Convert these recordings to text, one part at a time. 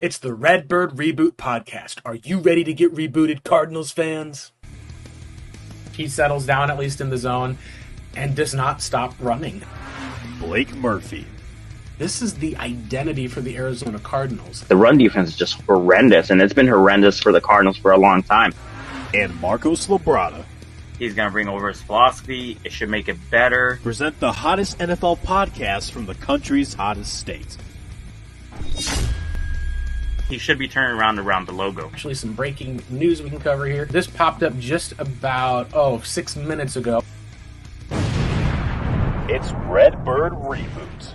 It's the Redbird Reboot podcast. Are you ready to get rebooted, Cardinals fans? He settles down, at least in the zone, and does not stop running. Blake Murphy. This is the identity for the Arizona Cardinals. The run defense is just horrendous, and it's been horrendous for the Cardinals for a long time. And Marcos Labrada. He's going to bring over his philosophy. It should make it better. Present the hottest NFL podcast from the country's hottest state. He should be turning around the logo. Actually, some breaking news we can cover here. This popped up just about, 6 minutes ago. It's Redbird Reboot.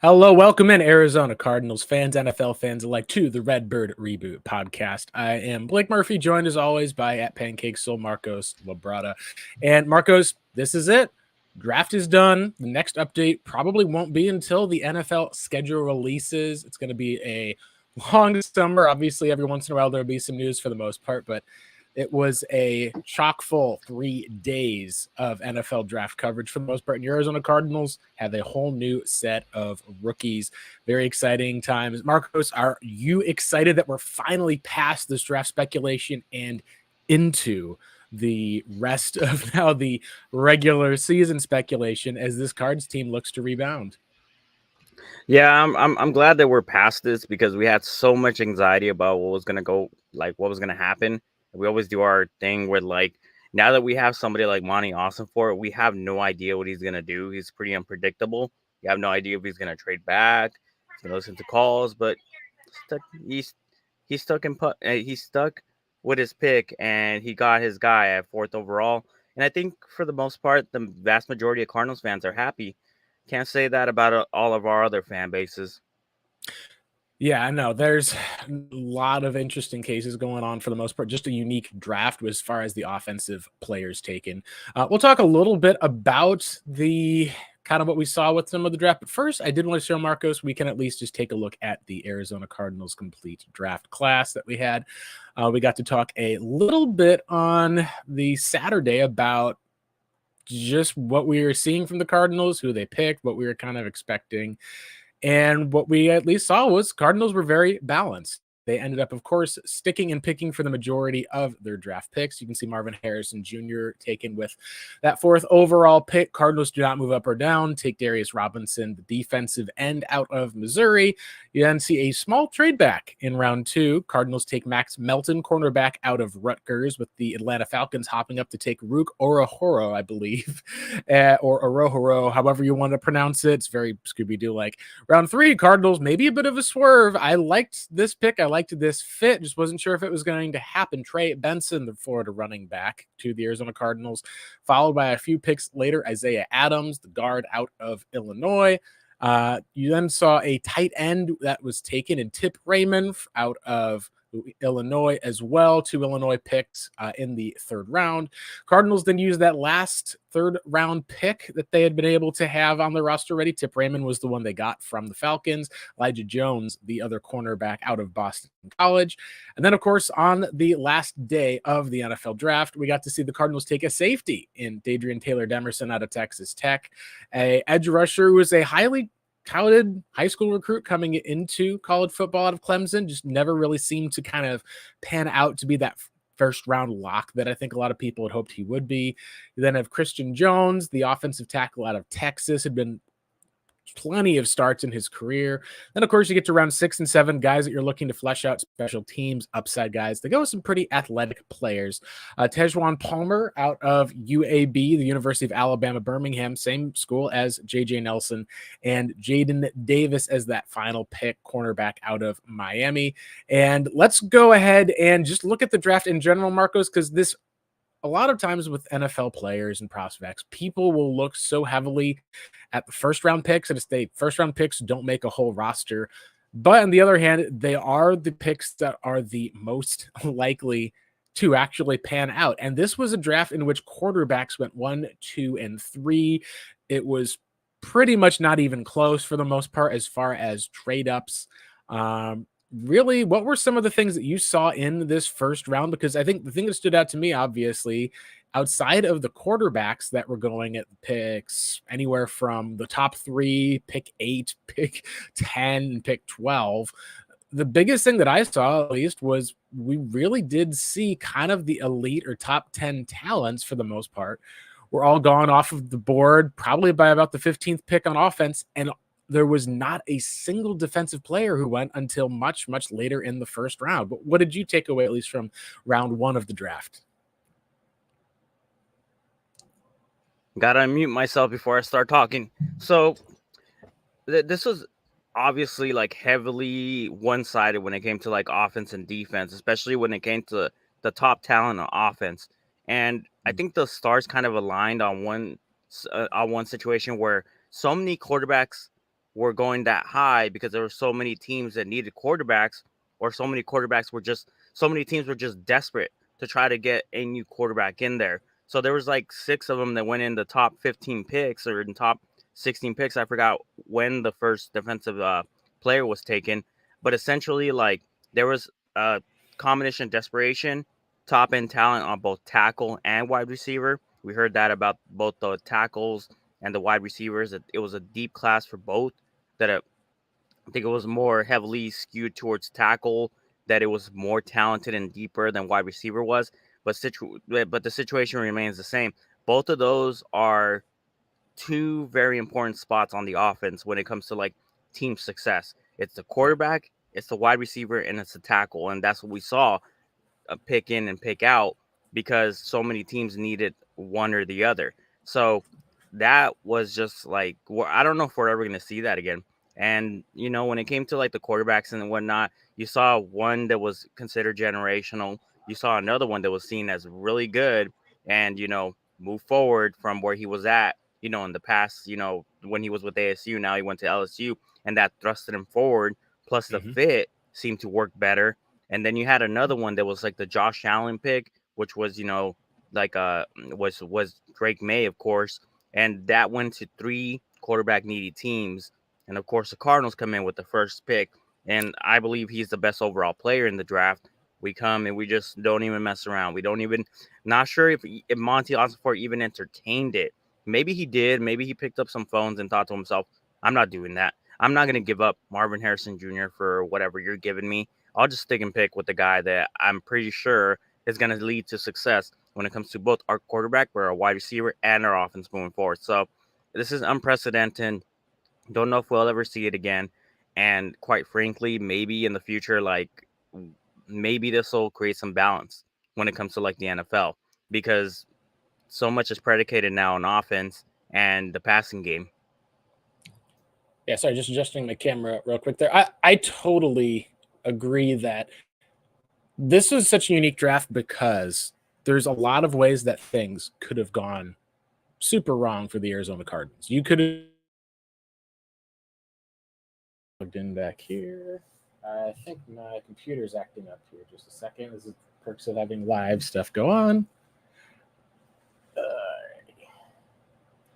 Hello, welcome in Arizona Cardinals fans, NFL fans alike to the Redbird Reboot podcast. I am Blake Murphy, joined as always by at Pancake Soul Marcos Labrada. And Marcos, this is it. Draft is done. The next update probably won't be until the NFL schedule releases. It's going to be a long summer. Obviously, every once in a while there'll be some news for the most part, but it was a chock full 3 days of NFL draft coverage for the most part. And Arizona Cardinals have a whole new set of rookies. Very exciting times. Marcos, are you excited that we're finally past this draft speculation and into the rest of now the regular season speculation as this Cards team looks to rebound? Yeah, I'm glad that we're past this because we had so much anxiety about what was gonna go, like what was gonna happen. We always do our thing where, like, now that we have somebody like Monty Austin for it, we have no idea what he's gonna do. He's pretty unpredictable. You have no idea if he's gonna trade back, he's gonna listen to calls, but he's stuck with his pick, and he got his guy at 4th overall. And I think for the most part, the vast majority of Cardinals fans are happy. Can't say that about all of our other fan bases. Yeah, I know. There's a lot of interesting cases going on for the most part. Just a unique draft as far as the offensive players taken. We'll talk a little bit about the kind of what we saw with some of the draft. But first, I did want to show Marcos we can at least just take a look at the Arizona Cardinals complete draft class that we had. We got to talk a little bit on the Saturday about just what we were seeing from the Cardinals, who they picked, what we were kind of expecting. And what we at least saw was Cardinals were very balanced. They ended up, of course, sticking and picking for the majority of their draft picks. You can see Marvin Harrison Jr. taken with that 4th overall pick. Cardinals do not move up or down. Take Darius Robinson, the defensive end out of Missouri. You then see a small trade back in round 2. Cardinals take Max Melton, cornerback out of Rutgers, with the Atlanta Falcons hopping up to take Rook Orohoro, I believe, or Orohoro, however you want to pronounce it. It's very Scooby-Doo-like. Round 3, Cardinals, maybe a bit of a swerve. I liked this pick. I liked this fit. Just wasn't sure if it was going to happen. Trey Benson, the Florida running back, to the Arizona Cardinals, followed by a few picks later, Isaiah Adams, the guard out of Illinois. You then saw a tight end that was taken in Tip Raymond out of Illinois as well. 2 Illinois picks in the 3rd round. Cardinals then used that last 3rd round pick that they had been able to have on the roster already. Tip Raymond was the one they got from the Falcons. Elijah Jones, the other cornerback out of Boston College. And then, of course, on the last day of the NFL draft, we got to see the Cardinals take a safety in Dadrian Taylor Demerson out of Texas Tech, a edge rusher who was a highly touted high school recruit coming into college football out of Clemson, just never really seemed to kind of pan out to be that first round lock that I think a lot of people had hoped he would be. You then have Christian Jones, the offensive tackle out of Texas, had been plenty of starts in his career. Then, of course, you get to round 6 and 7, guys that you're looking to flesh out special teams, upside guys. They go with some pretty athletic players. Tejuan Palmer out of UAB, the University of Alabama, Birmingham, same school as J.J. Nelson, and Jaden Davis as that final pick, cornerback out of Miami. And let's go ahead and just look at the draft in general, Marcos, because this a lot of times with NFL players and prospects, people will look so heavily at the 1st round picks, and if they 1st round picks don't make a whole roster. But on the other hand, they are the picks that are the most likely to actually pan out. And this was a draft in which quarterbacks went 1, 2, and 3. It was pretty much not even close for the most part as far as trade ups. Really, what were some of the things that you saw in this 1st round? Because I think the thing that stood out to me, obviously, outside of the quarterbacks that were going at picks anywhere from the top 3, pick 8, pick 10, and pick 12, the biggest thing that I saw, at least, was we really did see kind of the elite or top 10 talents for the most part. We're all gone off of the board probably by about the 15th pick on offense, and there was not a single defensive player who went until much, much later in the first round. But what did you take away, at least from round 1 of the draft? Gotta unmute myself before I start talking. So this was obviously like heavily one-sided when it came to like offense and defense, especially when it came to the top talent on offense. And I think the stars kind of aligned on one situation where so many quarterbacks were going that high because there were so many teams that needed quarterbacks, or so many teams were just desperate to try to get a new quarterback in there. So there was like 6 of them that went in the top 15 picks or in top 16 picks. I forgot when the first defensive player was taken, but essentially, like, there was a combination of desperation, top end talent on both tackle and wide receiver. We heard that about both the tackles and the wide receivers. It was a deep class for both. I think it was more heavily skewed towards tackle, that it was more talented and deeper than wide receiver was. But the situation remains the same. Both of those are 2 very important spots on the offense when it comes to like team success. It's the quarterback, it's the wide receiver, and it's the tackle. And that's what we saw pick in and pick out because so many teams needed one or the other. So that was just like, I don't know if we're ever going to see that again. And, when it came to like the quarterbacks and whatnot, you saw one that was considered generational. You saw another one that was seen as really good and, move forward from where he was at, in the past, when he was with ASU. Now he went to LSU, and that thrusted him forward. Plus the fit seemed to work better. And then you had another one that was like the Josh Allen pick, which was, was Drake May, of course. And that went to 3 quarterback needy teams. And of course, the Cardinals come in with the first pick. And I believe he's the best overall player in the draft. We come and we just don't even mess around. We don't even, not sure if Monty Ossenfort even entertained it. Maybe he did. Maybe he picked up some phones and thought to himself, I'm not doing that. I'm not going to give up Marvin Harrison Jr. for whatever you're giving me. I'll just stick and pick with the guy that I'm pretty sure is going to lead to success when it comes to both our quarterback, or our wide receiver, and our offense moving forward. So this is unprecedented. Don't know if we'll ever see it again. And quite frankly, maybe in the future, like, maybe this will create some balance when it comes to like the NFL, because so much is predicated now on offense and the passing game. Yeah, sorry, just adjusting my camera real quick there. I totally agree that this was such a unique draft because there's a lot of ways that things could have gone super wrong for the Arizona Cardinals. You could have plugged in back here. I think my computer's acting up here. Just a second. This is perks of having live stuff go on.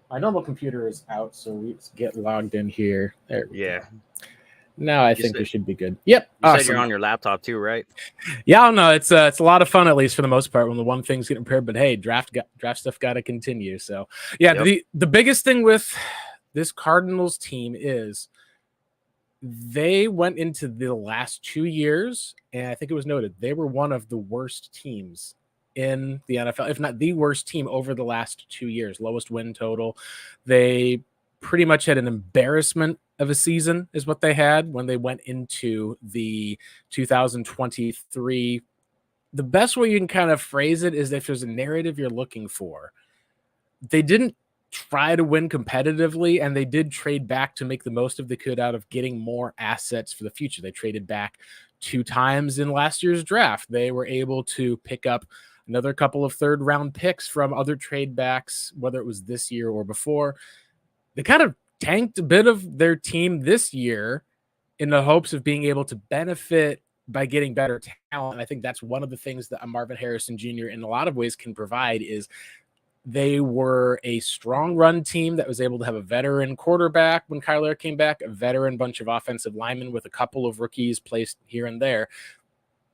My normal computer is out, so let's get logged in here. There we go. Now I think we should be good. Yep. You said you're on your laptop too, right? Yeah, no, it's a lot of fun, at least for the most part, when the one thing's getting prepared. But hey, draft stuff got to continue. So yeah, the biggest thing with this Cardinals team is they went into the last 2 years, and I think it was noted they were one of the worst teams in the NFL, if not the worst team over the last 2 years. Lowest win total. They pretty much had an embarrassment of a season is what they had when they went into the 2023. The best way you can kind of phrase it is, if there's a narrative you're looking for, they didn't try to win competitively, and they did trade back to make the most of they could out of getting more assets for the future. They traded back 2 times in last year's draft. They were able to pick up another couple of 3rd round picks from other trade backs, whether it was this year or before. They kind of tanked a bit of their team this year in the hopes of being able to benefit by getting better talent. And I think that's one of the things that Marvin Harrison Jr. in a lot of ways can provide. Is they were a strong run team that was able to have a veteran quarterback when Kyler came back, a veteran bunch of offensive linemen with a couple of rookies placed here and there.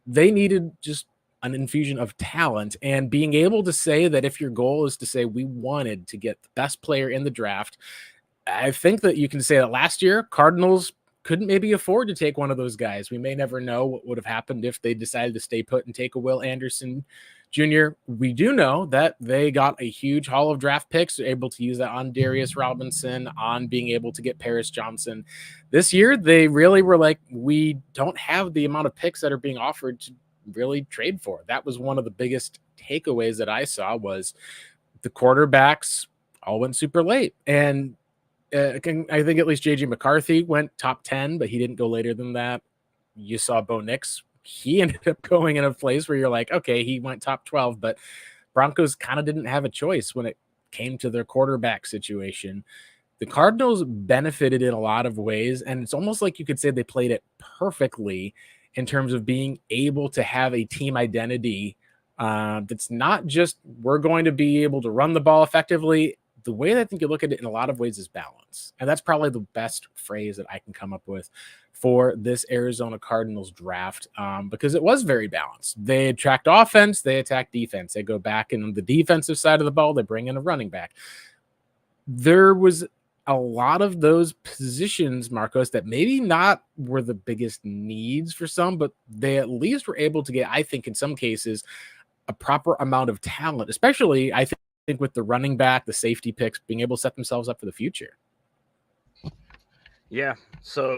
They needed just an infusion of talent, and being able to say that if your goal is to say we wanted to get the best player in the draft, I think that you can say that last year Cardinals couldn't maybe afford to take one of those guys. We may never know what would have happened if they decided to stay put and take a Will Anderson Jr. We do know that they got a huge haul of draft picks, they're able to use that on Darius Robinson, on being able to get Paris Johnson. This year, they really were like, we don't have the amount of picks that are being offered to really trade for. That was one of the biggest takeaways that I saw was the quarterbacks all went super late. And I think at least JJ McCarthy went top 10, but he didn't go later than that. You saw Bo Nix. He ended up going in a place where you're like, okay, he went top 12, but Broncos kind of didn't have a choice when it came to their quarterback situation. The Cardinals benefited in a lot of ways, and it's almost like you could say they played it perfectly in terms of being able to have a team identity that's not just we're going to be able to run the ball effectively. The way that I think you look at it in a lot of ways is balance. And that's probably the best phrase that I can come up with for this Arizona Cardinals draft because it was very balanced. They attacked offense, they attacked defense. They go back and on the defensive side of the ball, they bring in a running back. There was a lot of those positions, Marcos, that maybe not were the biggest needs for some, but they at least were able to get, I think in some cases, a proper amount of talent, especially I think with the running back, the safety picks, being able to set themselves up for the future. Yeah. So,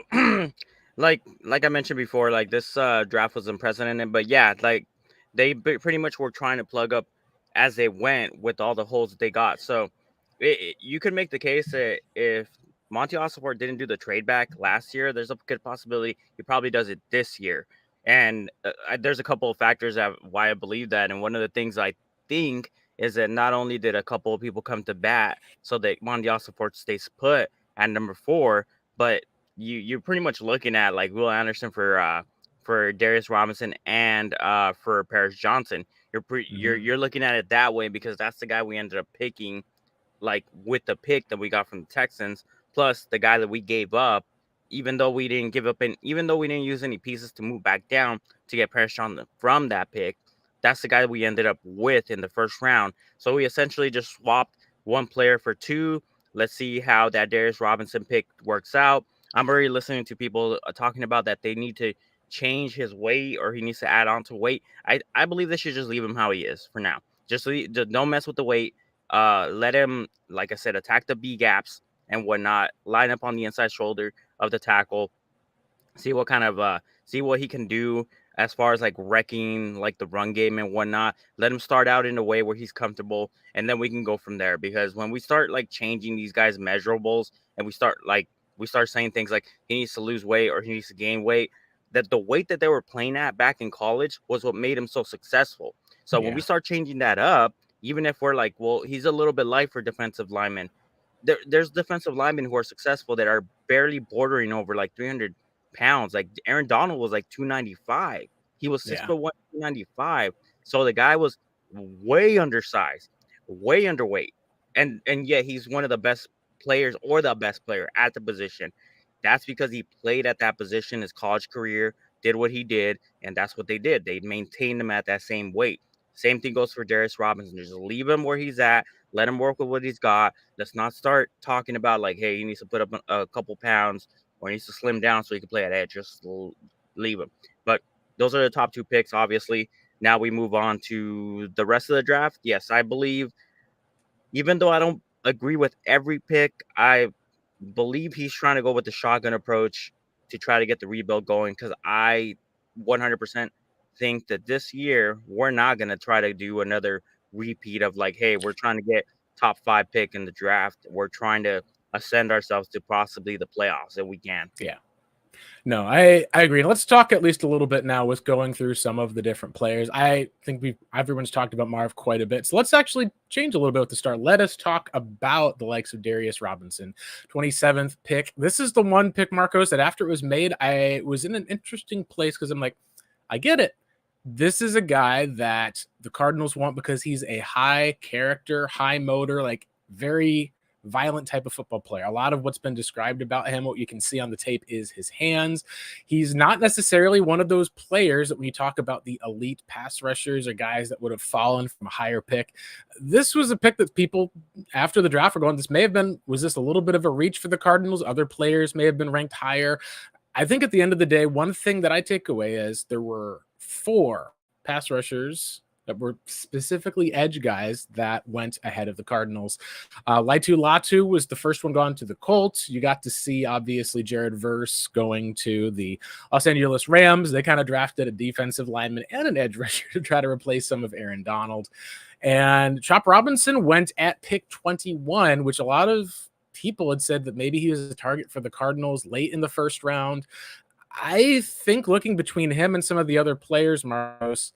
like I mentioned before, like this draft was unprecedented, but yeah, like they pretty much were trying to plug up as they went with all the holes that they got. So, you could make the case that if Monty Ossenfort didn't do the trade back last year, there's a good possibility he probably does it this year. And there's a couple of factors that why I believe that, and one of the things I think is that not only did a couple of people come to bat so that Monty Ossenfort stays put at number 4, but you're pretty much looking at like Will Anderson for Darius Robinson and for Paris Johnson. You're looking at it that way because that's the guy we ended up picking, like with the pick that we got from the Texans, plus the guy that we gave up, even though we didn't use any pieces to move back down to get Paris Johnson from that pick. That's the guy that we ended up with in the first round. So we essentially just swapped one player for 2. Let's see how that Darius Robinson pick works out. I'm already listening to people talking about that they need to change his weight or he needs to add on to weight. I believe they should just leave him how he is for now. Just don't mess with the weight. Let him, like I said, attack the B gaps and whatnot. Line up on the inside shoulder of the tackle. See what he can do as far as like wrecking like the run game and whatnot. Let him start out in a way where he's comfortable, and then we can go from there. Because when we start like changing these guys' measurables and we start saying things like he needs to lose weight or he needs to gain weight, that the weight that they were playing at back in college was what made him so successful. So when we start changing that up, even if we're like, well, he's a little bit light for defensive linemen, there's defensive linemen who are successful that are barely bordering over like 300 pounds. Like Aaron Donald was like 295. He was 6'1", 295. So the guy was way undersized, way underweight, and yet he's one of the best players or the best player at the position. That's because he played at that position his college career, did what he did, and that's what they did. They maintained him at that same weight. Same thing goes for Darius Robinson. Just leave him where he's at. Let him work with what he's got. Let's not start talking about like, hey, he needs to put up a couple pounds or he needs to slim down so he can play at edge. Just leave him. But those are the top 2 picks, obviously. Now we move on to the rest of the draft. Yes, I believe, even though I don't agree with every pick, I believe he's trying to go with the shotgun approach to try to get the rebuild going, because I 100% think that this year we're not going to try to do another repeat of like, hey, we're trying to get top 5 pick in the draft. We're trying to ascend ourselves to possibly the playoffs if we can. Yeah. No, I agree. Let's talk at least a little bit now with going through some of the different players. I think everyone's talked about Marv quite a bit. So let's actually change a little bit with the start. Let us talk about the likes of Darius Robinson, 27th pick. This is the one pick, Marcos, that after it was made, I was in an interesting place because I'm like, I get it. This is a guy that the Cardinals want because he's a high character, high motor, like very violent type of football player. A lot of what's been described about him, what you can see on the tape, is his hands. He's not necessarily one of those players that when you talk about the elite pass rushers or guys that would have fallen from a higher pick. This was a pick that people after the draft were going, was this a little bit of a reach for the Cardinals? Other players may have been ranked higher. I think at the end of the day, one thing that I take away is there were 4 pass rushers that were specifically edge guys that went ahead of the Cardinals. Laitu Latu was the first one gone to the Colts. You got to see, obviously, Jared Verse going to the Los Angeles Rams. They kind of drafted a defensive lineman and an edge rusher to try to replace some of Aaron Donald. And Chop Robinson went at pick 21, which a lot of people had said that maybe he was a target for the Cardinals late in the first round. I think looking between him and some of the other players, Maros,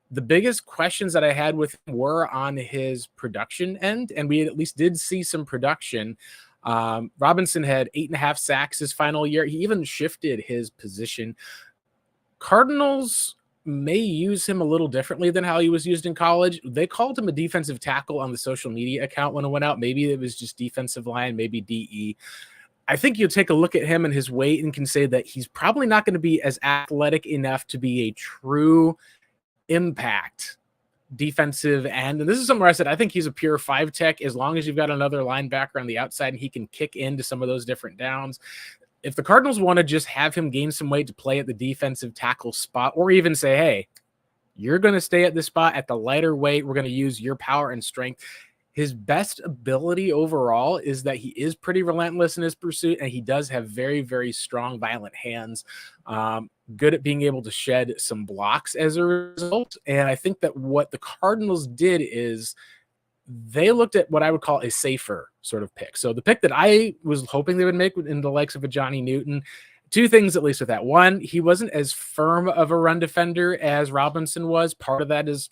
the biggest questions that I had with him were on his production end, and we at least did see some production. Robinson had 8.5 sacks his final year. He even shifted his position. Cardinals may use him a little differently than how he was used in college. They called him a defensive tackle on the social media account when it went out. Maybe it was just defensive line, maybe DE. I think you'll take a look at him and his weight and can say that he's probably not going to be as athletic enough to be a true impact defensive end. And this is somewhere I said I think he's a pure 5 tech as long as you've got another linebacker on the outside and he can kick into some of those different downs. If the Cardinals want to just have him gain some weight to play at the defensive tackle spot, or even say, hey, you're going to stay at this spot at the lighter weight, we're going to use your power and strength. His best ability overall is that he is pretty relentless in his pursuit, and he does have very, very strong, violent hands. Good at being able to shed some blocks as a result. And I think that what the Cardinals did is they looked at what I would call a safer sort of pick. So the pick that I was hoping they would make in the likes of a Johnny Newton, 2 things at least with that. One, he wasn't as firm of a run defender as Robinson was. Part of that is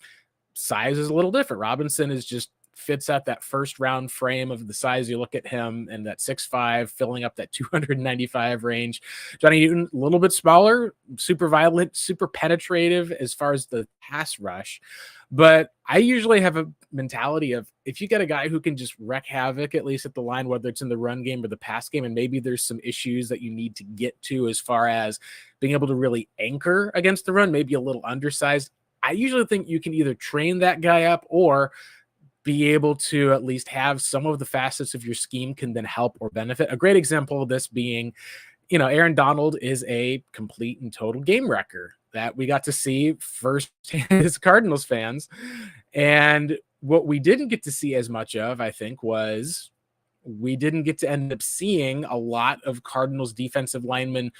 size is a little different. Robinson is just fits out that first round frame of the size. You look at him and that 6'5", filling up that 295 range. Johnny Newton, a little bit smaller, super violent, super penetrative as far as the pass rush. But I usually have a mentality of if you get a guy who can just wreak havoc, at least at the line, whether it's in the run game or the pass game, and maybe there's some issues that you need to get to as far as being able to really anchor against the run, maybe a little undersized. I usually think you can either train that guy up or be able to at least have some of the facets of your scheme can then help or benefit. A great example of this being, Aaron Donald is a complete and total game wrecker that we got to see first as Cardinals fans. And what we didn't get to see as much of, I think, was we didn't get to end up seeing a lot of Cardinals defensive linemen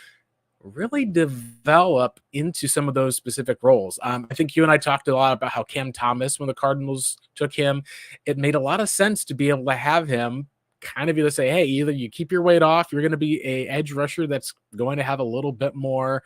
really develop into some of those specific roles. I think you and I talked a lot about how Cam Thomas, when the Cardinals took him, it made a lot of sense to be able to have him kind of either say, hey, either you keep your weight off, you're going to be a edge rusher that's going to have a little bit more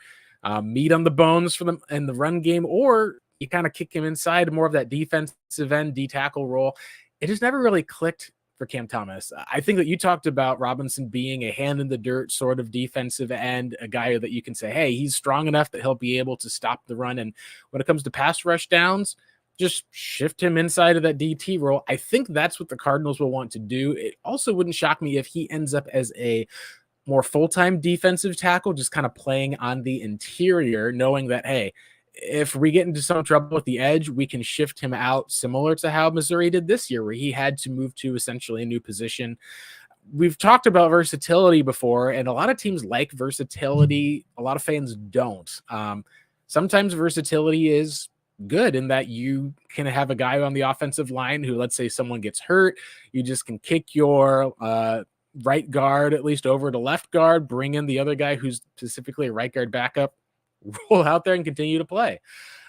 meat on the bones for them in the run game, or you kind of kick him inside more of that defensive end D-tackle role. It just never really clicked for Cam Thomas. I think that you talked about Robinson being a hand in the dirt sort of defensive end, a guy that you can say, hey, he's strong enough that he'll be able to stop the run. And when it comes to pass rush downs, just shift him inside of that DT role. I think that's what the Cardinals will want to do. It also wouldn't shock me if he ends up as a more full-time defensive tackle, just kind of playing on the interior, knowing that, hey, if we get into some trouble with the edge, we can shift him out, similar to how Missouri did this year, where he had to move to essentially a new position. We've talked about versatility before, and a lot of teams like versatility. A lot of fans don't. Sometimes versatility is good in that you can have a guy on the offensive line who, let's say someone gets hurt, you just can kick your right guard at least over to left guard, bring in the other guy who's specifically a right guard backup, roll out there and continue to play.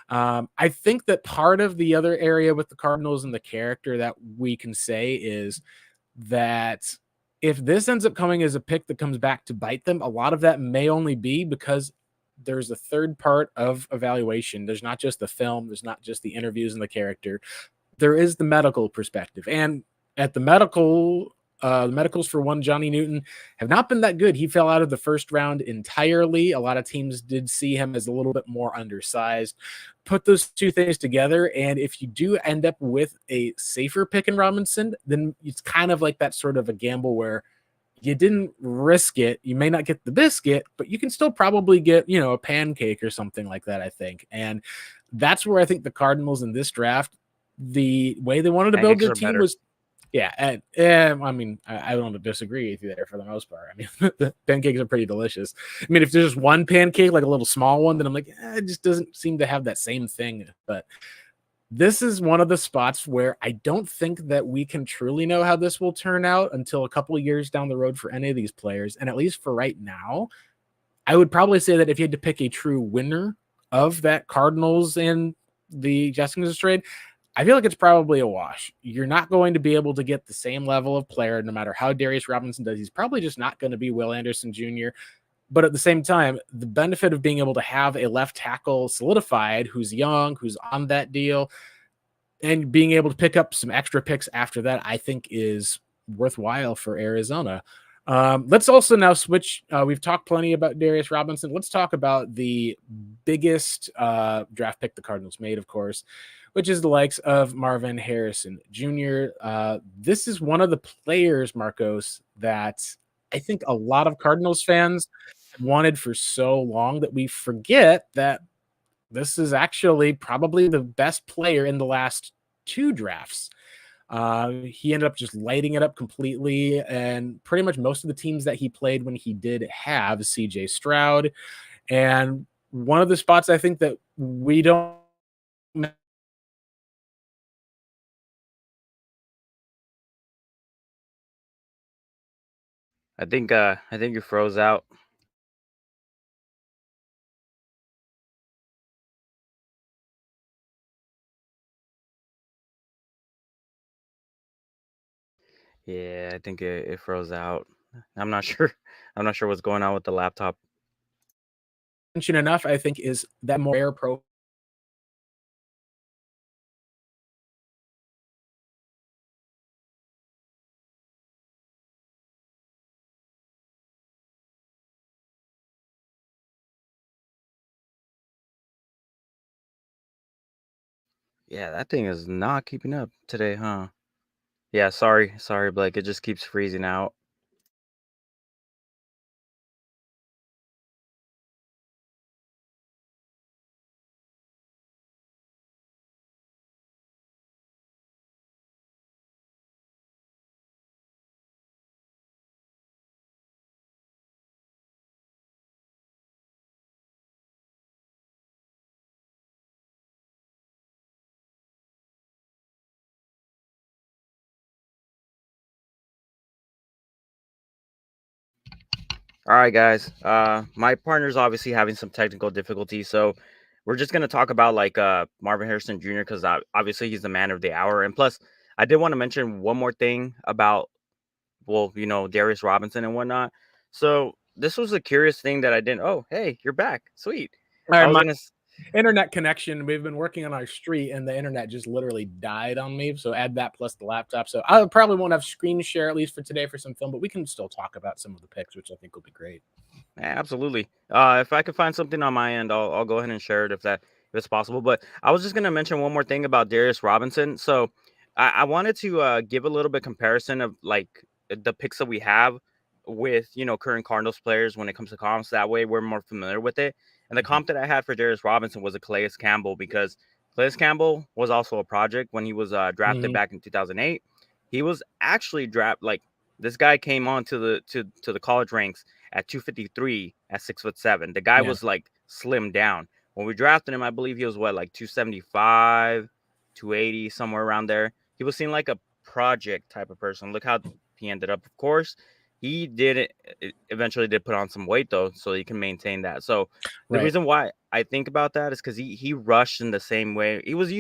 I think that part of the other area with the Cardinals and the character that we can say is that if this ends up coming as a pick that comes back to bite them, a lot of that may only be because there's a third part of evaluation. There's not just the film. There's not just the interviews and the character. There is the medical perspective. And at the medical The medicals for one Johnny Newton have not been that good. He fell out of the first round entirely. A lot of teams did see him as a little bit more undersized. Put those two things together, and if you do end up with a safer pick in Robinson, then it's kind of like that sort of a gamble where you didn't risk it. You may not get the biscuit, but you can still probably get, a pancake or something like that, I think. And that's where I think the Cardinals in this draft, the way they wanted to build Pancakes their are team better. was, yeah. And I mean, I don't disagree with you there for the most part. I mean, the pancakes are pretty delicious. I mean, if there's just one pancake, like a little small one, then I'm like, it just doesn't seem to have that same thing. But this is one of the spots where I don't think that we can truly know how this will turn out until a couple of years down the road for any of these players. And at least for right now, I would probably say that if you had to pick a true winner of that Cardinals and the Jeskins trade, I feel like it's probably a wash. You're not going to be able to get the same level of player no matter how Darius Robinson does. He's probably just not going to be Will Anderson Jr. But at the same time, the benefit of being able to have a left tackle solidified who's young, who's on that deal, and being able to pick up some extra picks after that, I think is worthwhile for Arizona. Let's also now switch. We've talked plenty about Darius Robinson. Let's talk about the biggest draft pick the Cardinals made, of course, which is the likes of Marvin Harrison Jr. This is one of the players, Marcos, that I think a lot of Cardinals fans wanted for so long that we forget that this is actually probably the best player in the last two drafts. He ended up just lighting it up completely, and pretty much most of the teams that he played when he did have CJ Stroud. And one of the spots I think that we don't. I think you froze out. Yeah, I think it froze out. I'm not sure. I'm not sure what's going on with the laptop. Mention enough, I think, is that more air pro. Yeah, that thing is not keeping up today, huh? Yeah, sorry, Blake. It just keeps freezing out. All right, guys. My partner's obviously having some technical difficulties, so we're just gonna talk about like Marvin Harrison Jr. because obviously he's the man of the hour, and plus I did want to mention one more thing about Darius Robinson and whatnot. So this was a curious thing that I didn't. Oh, hey, you're back. Sweet. All I right, was my gonna. internet connection. We've been working on our street, and the internet just literally died on me. So add that plus the laptop. So I probably won't have screen share at least for today for some film, but we can still talk about some of the picks, which I think will be great. Yeah, absolutely. If I could find something on my end, I'll go ahead and share it if it's possible. But I was just gonna mention one more thing about Darius Robinson. So I wanted to give a little bit comparison of like the picks that we have with current Cardinals players when it comes to comps. That way we're more familiar with it. And the Mhm. comp that I had for Darius Robinson was a Calais Campbell because Calais Campbell was also a project when he was drafted Mhm. back in 2008. He was actually drafted like this guy came on to the college ranks at 253 at 6'7". The guy Yeah. was like slimmed down. When we drafted him, I believe he was what, like 275, 280, somewhere around there. He was seen like a project type of person. Look how he ended up. Of course, he did eventually did put on some weight though, so he can maintain that. So the Right. reason why I think about that is because he rushed in the same way. He was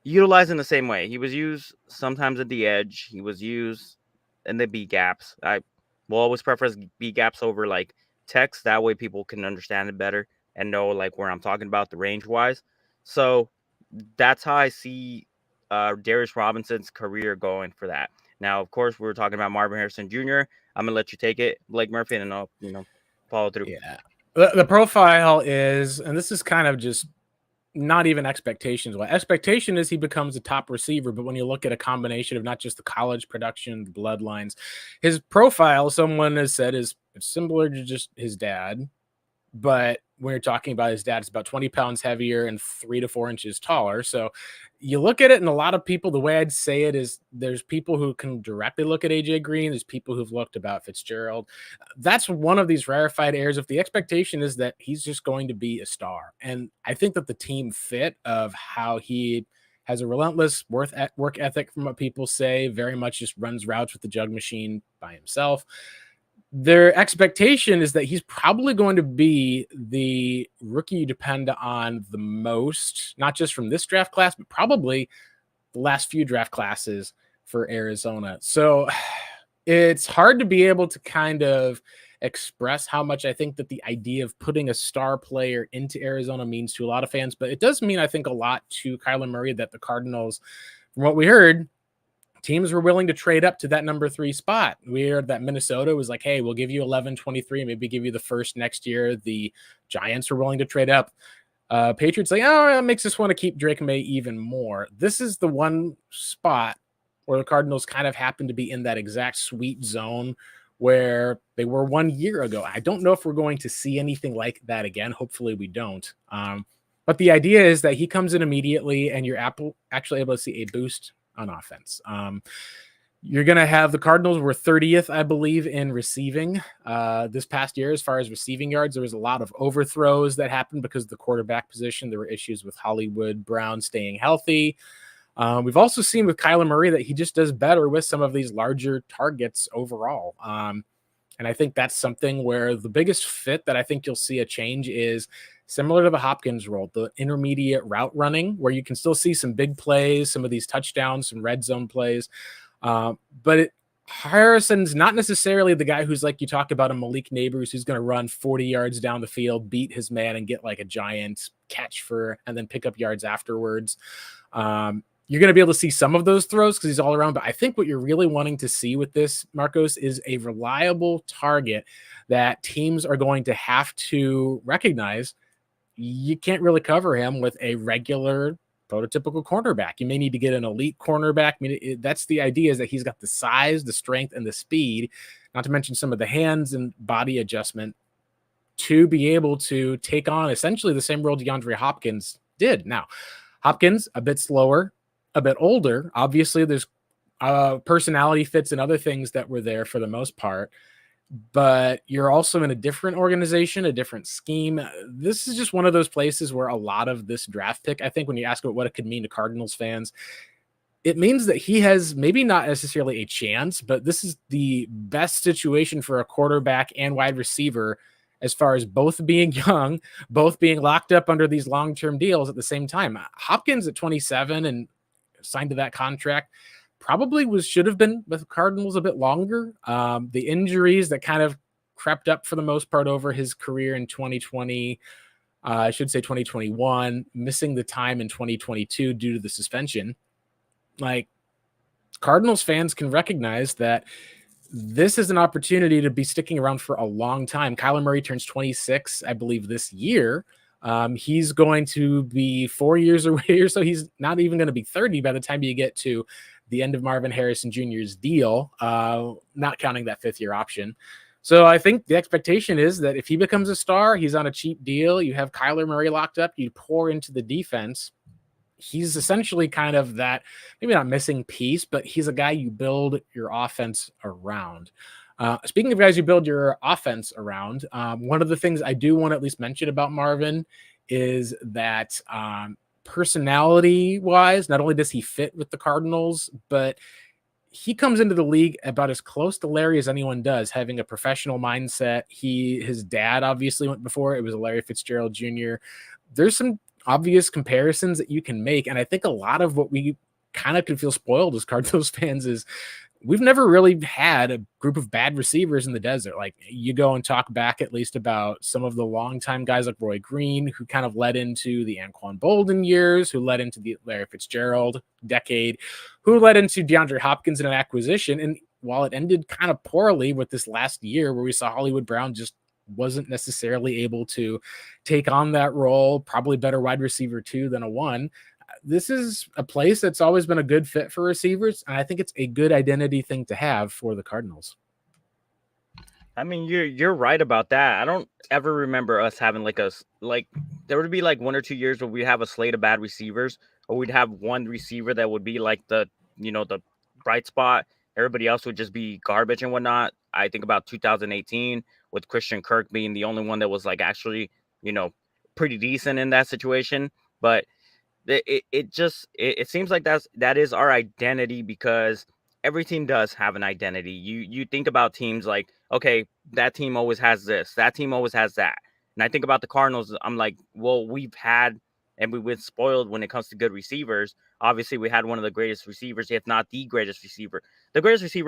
utilized in the same way. He was used sometimes at the edge. He was used in the B gaps. I will always preference B gaps over like text. That way people can understand it better and know like where I'm talking about the range wise. So that's how I see Darius Robinson's career going for that. Now, of course, we were talking about Marvin Harrison Jr. I'm gonna let you take it, Blake Murphy, and then I'll follow through. Yeah. The profile is, and this is kind of just not even expectations. Well, expectation is he becomes a top receiver, but when you look at a combination of not just the college production, the bloodlines, his profile, someone has said, is similar to just his dad. But when you're talking about his dad, it's about 20 pounds heavier and 3 to 4 inches taller. So you look at it, and a lot of people, the way I'd say it is there's people who can directly look at AJ Green, there's people who've looked about Fitzgerald. That's one of these rarefied airs. If the expectation is that he's just going to be a star, and I think that the team fit of how he has a relentless work ethic, from what people say, very much just runs routes with the jug machine by himself. Their expectation is that he's probably going to be the rookie you depend on the most, not just from this draft class, but probably the last few draft classes for Arizona. So it's hard to be able to kind of express how much I think that the idea of putting a star player into Arizona means to a lot of fans, but it does mean, I think, a lot to Kyler Murray that the Cardinals, from what we heard, teams were willing to trade up to that number 3 spot. We heard that Minnesota was like, hey, we'll give you 11, 23, maybe give you the first next year. The Giants were willing to trade up. Patriots like, oh, it makes us want to keep Drake May even more. This is the one spot where the Cardinals kind of happen to be in that exact sweet zone where they were 1 year ago. I don't know if we're going to see anything like that again. Hopefully we don't. But the idea is that he comes in immediately and you're actually able to see a boost on offense. You're going to have the Cardinals were 30th, I believe, in receiving this past year as far as receiving yards. There was a lot of overthrows that happened because of the quarterback position. There were issues with Hollywood Brown staying healthy. We've also seen with Kyler Murray that he just does better with some of these larger targets overall. And I think that's something where the biggest fit that I think you'll see a change is similar to the Hopkins role, the intermediate route running, where you can still see some big plays, some of these touchdowns, some red zone plays. But Harrison's not necessarily the guy who's like you talk about a Malik Neighbors who's going to run 40 yards down the field, beat his man, and get like a giant catch and then pick up yards afterwards. You're going to be able to see some of those throws because he's all around. But I think what you're really wanting to see with this, Marcos, is a reliable target that teams are going to have to recognize. You can't really cover him with a regular prototypical cornerback. You may need to get an elite cornerback. I mean, that's the idea, is that he's got the size, the strength, and the speed, not to mention some of the hands and body adjustment to be able to take on essentially the same role DeAndre Hopkins did. Now, Hopkins, a bit slower, a bit older. Obviously, there's personality fits and other things that were there for the most part, but you're also in a different organization, a different scheme. This is just one of those places where a lot of this draft pick, I think when you ask about what it could mean to Cardinals fans, it means that he has maybe not necessarily a chance, but this is the best situation for a quarterback and wide receiver as far as both being young, both being locked up under these long-term deals at the same time. Hopkins at 27 and signed to that contract probably should have been with the Cardinals a bit longer. The injuries that kind of crept up for the most part over his career in 2020, I should say 2021, missing the time in 2022 due to the suspension. Like, Cardinals fans can recognize that this is an opportunity to be sticking around for a long time. Kyler Murray turns 26, I believe, this year. He's going to be 4 years away or so. He's not even going to be 30 by the time you get to the end of Marvin Harrison Jr.'s deal, not counting that 5th-year option. So I think the expectation is that if he becomes a star, he's on a cheap deal. You have Kyler Murray locked up. You pour into the defense. He's essentially kind of that, maybe not missing piece, but he's a guy you build your offense around. Speaking of guys you build your offense around, one of the things I do want to at least mention about Marvin is that personality-wise, not only does he fit with the Cardinals, but he comes into the league about as close to Larry as anyone does, having a professional mindset. His dad obviously went before. It was Larry Fitzgerald Jr. There's some obvious comparisons that you can make, and I think a lot of what we kind of could feel spoiled as Cardinals fans is we've never really had a group of bad receivers in the desert. Like, you go and talk back at least about some of the longtime guys like Roy Green, who kind of led into the Anquan Bolden years, who led into the Larry Fitzgerald decade, who led into DeAndre Hopkins in an acquisition. And while it ended kind of poorly with this last year where we saw Hollywood Brown just wasn't necessarily able to take on that role, probably better wide receiver 2 than a 1. This is a place that's always been a good fit for receivers, and I think it's a good identity thing to have for the Cardinals. I mean, you're right about that. I don't ever remember us having like there would be like 1 or 2 years where we have a slate of bad receivers, or we'd have one receiver that would be like the bright spot. Everybody else would just be garbage and whatnot. I think about 2018 with Christian Kirk being the only one that was like actually pretty decent in that situation. But it seems like that is our identity, because every team does have an identity. You think about teams like, okay, that team always has this, that team always has that. And I think about the Cardinals, I'm like, well, we've had, and we've been spoiled when it comes to good receivers. Obviously, we had one of the greatest receivers, if not the greatest receiver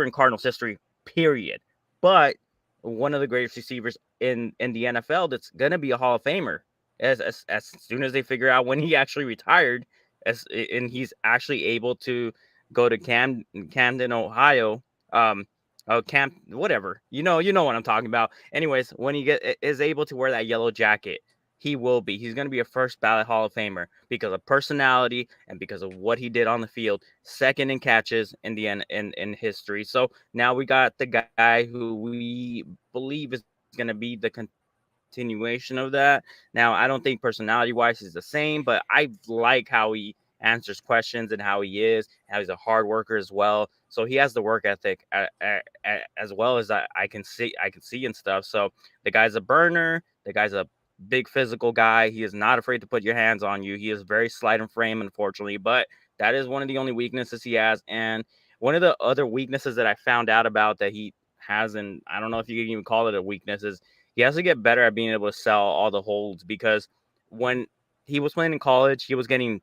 in Cardinals history, period. But one of the greatest receivers in the NFL that's going to be a Hall of Famer as soon as they figure out when he actually retired, and he's actually able to go to Camden, Ohio. Whatever. You know what I'm talking about. Anyways, when he is able to wear that yellow jacket, he's going to be a first ballot Hall of Famer because of personality and because of what he did on the field, second in catches in the end in history. So now we got the guy who we believe is going to be the continuation of that. Now, I don't think personality wise is the same, but I like how he answers questions and how he is, how he's a hard worker as well. So he has the work ethic as well as I can see and stuff. So the guy's a burner. The guy's a big physical guy. He is not afraid to put your hands on you. He is very slight in frame, unfortunately, but that is one of the only weaknesses he has. And one of the other weaknesses that I found out about that he has, and I don't know if you can even call it a weakness, is he has to get better at being able to sell all the holds, because when he was playing in college, he was getting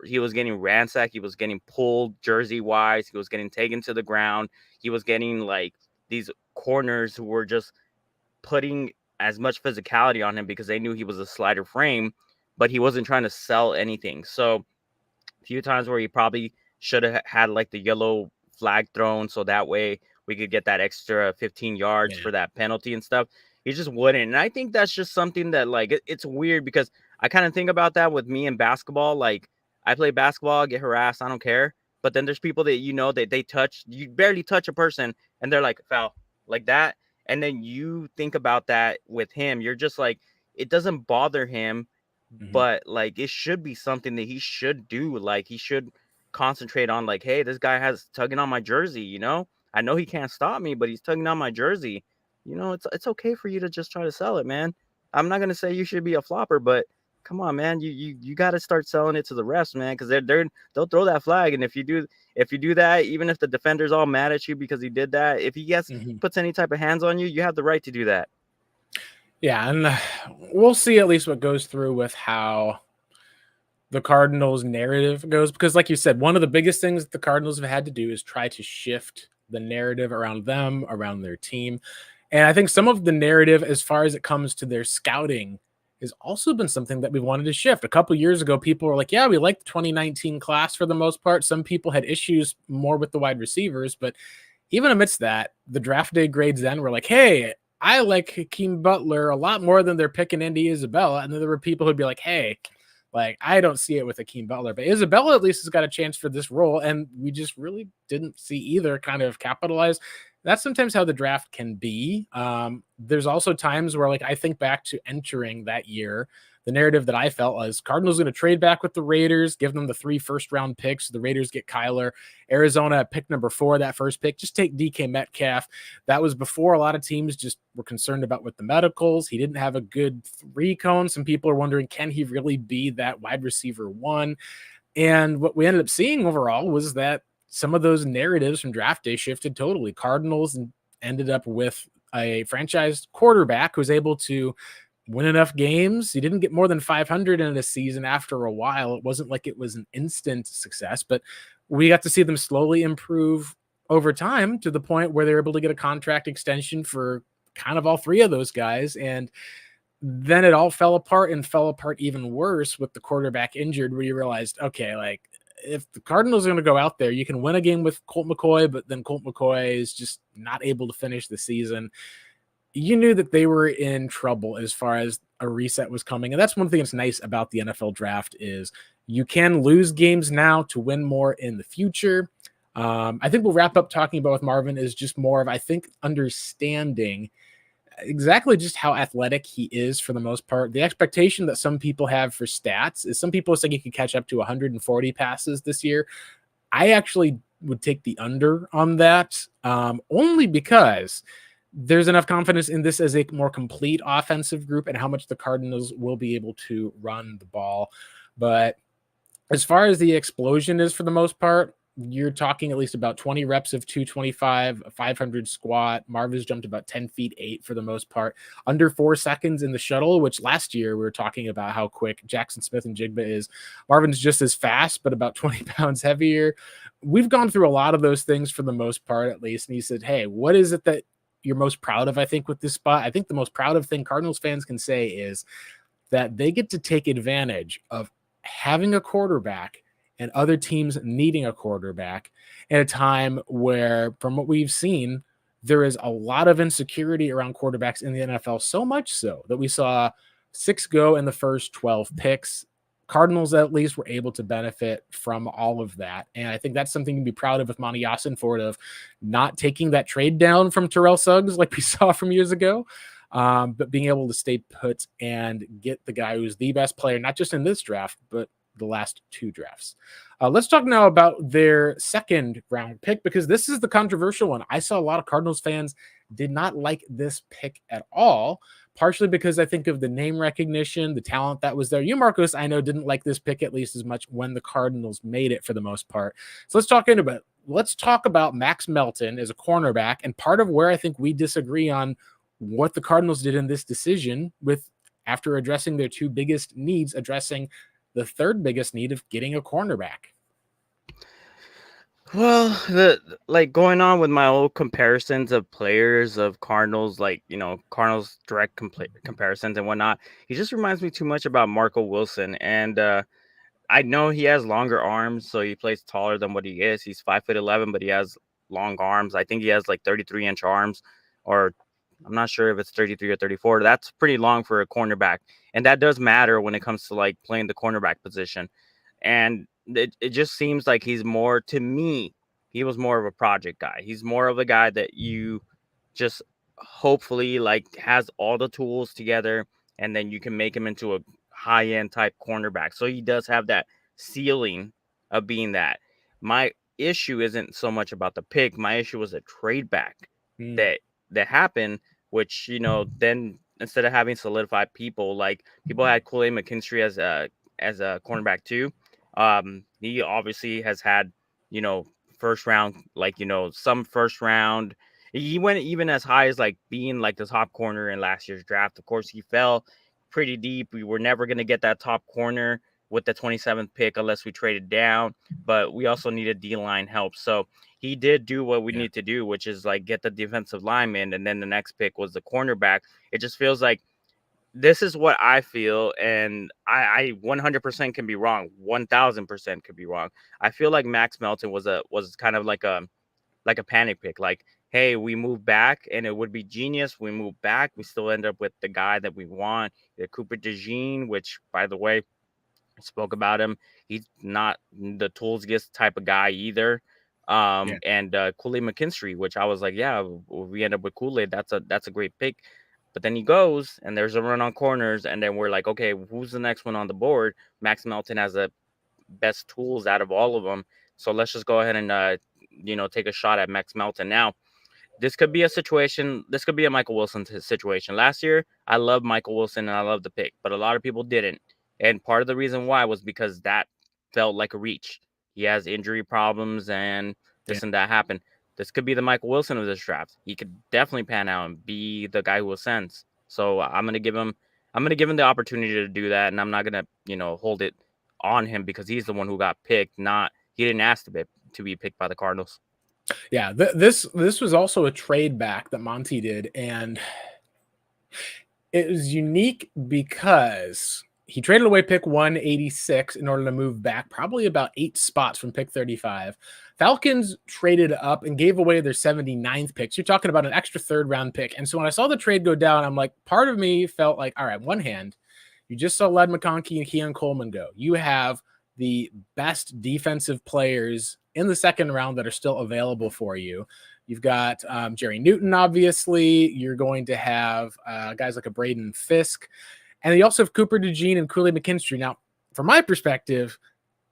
ransacked. He was getting pulled jersey wise. He was getting taken to the ground. He was getting like these corners who were just putting as much physicality on him because they knew he was a slighter frame, but he wasn't trying to sell anything. So a few times where he probably should have had like the yellow flag thrown, so that way we could get that extra 15 yards for that penalty and stuff. He just wouldn't. And I think that's just something that like, it's weird because I kind of think about that with me in basketball. Like, I play basketball, get harassed, I don't care. But then there's people that that you barely touch a person and they're like, foul, like that. And then you think about that with him. You're just like, it doesn't bother him, but like it should be something that he should do. Like he should concentrate on like, hey, this guy has tugging on my jersey, I know he can't stop me, but he's tugging on my jersey. It's okay for you to just try to sell it, man. I'm not gonna say you should be a flopper, but come on, man, you got to start selling it to the refs, man, because they'll throw that flag, and if you do that, even if the defender's all mad at you because he did that, if he puts any type of hands on you, you have the right to do that. Yeah, and we'll see at least what goes through with how the Cardinals narrative goes, because like you said, one of the biggest things that the Cardinals have had to do is try to shift the narrative around them, around their team. And I think some of the narrative as far as it comes to their scouting has also been something that we wanted to shift. A couple years ago, people were like, yeah, we like the 2019 class for the most part. Some people had issues more with the wide receivers, but even amidst that, the draft day grades then were like, hey, I like Hakeem Butler a lot more than they're picking Indy Isabella. And then there were people who'd be like, hey, like, I don't see it with Hakeem Butler, but Isabella at least has got a chance for this role. And we just really didn't see either kind of capitalize. That's sometimes how the draft can be. There's also times where, like, I think back to entering that year, the narrative that I felt was Cardinals going to trade back with the Raiders, give them the 3 first-round picks. The Raiders get Kyler. Arizona at pick number 4, that first pick, just take DK Metcalf. That was before a lot of teams just were concerned about with the medicals. He didn't have a good 3 cone. Some people are wondering, can he really be that wide receiver 1? And what we ended up seeing overall was that some of those narratives from draft day shifted totally. Cardinals ended up with a franchise quarterback who was able to win enough games. He didn't get more than 500 in a season after a while. It wasn't like it was an instant success, but we got to see them slowly improve over time to the point where they're able to get a contract extension for kind of all three of those guys. And then it all fell apart and fell apart even worse with the quarterback injured, where you realized, okay, like if the Cardinals are going to go out there, you can win a game with Colt McCoy, but then Colt McCoy is just not able to finish the season. You knew that they were in trouble as far as a reset was coming. And that's one thing that's nice about the NFL draft is you can lose games now to win more in the future. I think we'll wrap up talking about with Marvin is just more of, I think, understanding exactly just how athletic he is for the most part. The expectation that some people have for stats is some people say he could catch up to 140 passes this year. I actually would take the under on that, only because there's enough confidence in this as a more complete offensive group and how much the Cardinals will be able to run the ball. But as far as the explosion is for the most part, you're talking at least about 20 reps of 225, 500 squat. Marvin's jumped about 10 feet 8 for the most part, under 4 seconds in the shuttle, which last year we were talking about how quick Jackson Smith and Jigba is. Marvin's just as fast, but about 20 pounds heavier. We've gone through a lot of those things for the most part, at least. And he said, hey, what is it that you're most proud of, I think, with this spot? I think the most proud of thing Cardinals fans can say is that they get to take advantage of having a quarterback and other teams needing a quarterback at a time where, from what we've seen, there is a lot of insecurity around quarterbacks in the NFL, so much so that we saw 6 go in the first 12 picks. Cardinals at least were able to benefit from all of that. And I think that's something to be proud of with Monty Ossenford, of not taking that trade down from Terrell Suggs like we saw from years ago, but being able to stay put and get the guy who's the best player, not just in this draft, but the last 2 drafts. Let's talk now about their second round pick, because this is the controversial one. I saw a lot of Cardinals fans did not like this pick at all, partially because I think of the name recognition, the talent that was there. You, Marcos, I know didn't like this pick at least as much when the Cardinals made it for the most part. So let's talk about Max Melton as a cornerback, and part of where I think we disagree on what the Cardinals did in this decision, with after addressing their 2 biggest needs, addressing the 3rd biggest need of getting a cornerback. Well, going on with my old comparisons of players of Cardinals, Cardinals direct comparisons and whatnot, he just reminds me too much about Marco Wilson. And I know he has longer arms, so he plays taller than what he is. He's 5'11", but he has long arms. I think he has like 33-inch arms, or I'm not sure if it's 33 or 34. That's pretty long for a cornerback, and that does matter when it comes to like playing the cornerback position. And it just seems like he's more, to me, he was more of a project guy. He's more of a guy that you just hopefully like has all the tools together, and then you can make him into a high-end type cornerback. So he does have that ceiling of being that. My issue isn't so much about the pick. My issue was a trade back that happened, which, then instead of having solidified people, like people had Kool-Aid McKinstry as a cornerback too. He obviously has had, first round, some first round. He went even as high as like being like the top corner in last year's draft. Of course, he fell pretty deep. We were never going to get that top corner with the 27th pick unless we traded down, but we also needed D-line help. So he did do what we need to do, which is like get the defensive lineman, and then the next pick was the cornerback. It just feels like this is what I feel, and I 100% can be wrong. 1,000% could be wrong. I feel like Max Melton was kind of like a panic pick. Like, hey, we move back, and it would be genius. We move back, we still end up with the guy that we want, the Cooper DeJean, which, by the way, I spoke about him. He's not the tools gets type of guy either. And Kool-Aid McKinstry, which I was like, yeah, we end up with Kool-Aid. That's a great pick. But then he goes, and there's a run on corners, and then we're like, okay, who's the next one on the board? Max Melton has the best tools out of all of them, so let's just go ahead and take a shot at Max Melton. Now, this could be a situation. This could be a Michael Wilson situation. Last year, I loved Michael Wilson and I loved the pick, but a lot of people didn't. And part of the reason why was because that felt like a reach. He has injury problems and this and that happened. This could be the Michael Wilson of this draft. He could definitely pan out and be the guy who ascends. So I'm gonna give him the opportunity to do that, and I'm not gonna hold it on him because he's the one who got picked. Not he didn't ask to be picked by the Cardinals. Yeah, this was also a trade back that Monty did, and it was unique because he traded away pick 186 in order to move back probably about 8 spots from pick 35. Falcons traded up and gave away their 79th pick. So you're talking about an extra third round pick. And so when I saw the trade go down, I'm like, part of me felt like, all right, one hand, you just saw Led McConkey and Keon Coleman go. You have the best defensive players in the second round that are still available for you. You've got Jerry Newton, obviously. You're going to have guys like a Braden Fisk. And you also have Cooper DeJean and Kool-Aid McKinstry. Now, from my perspective,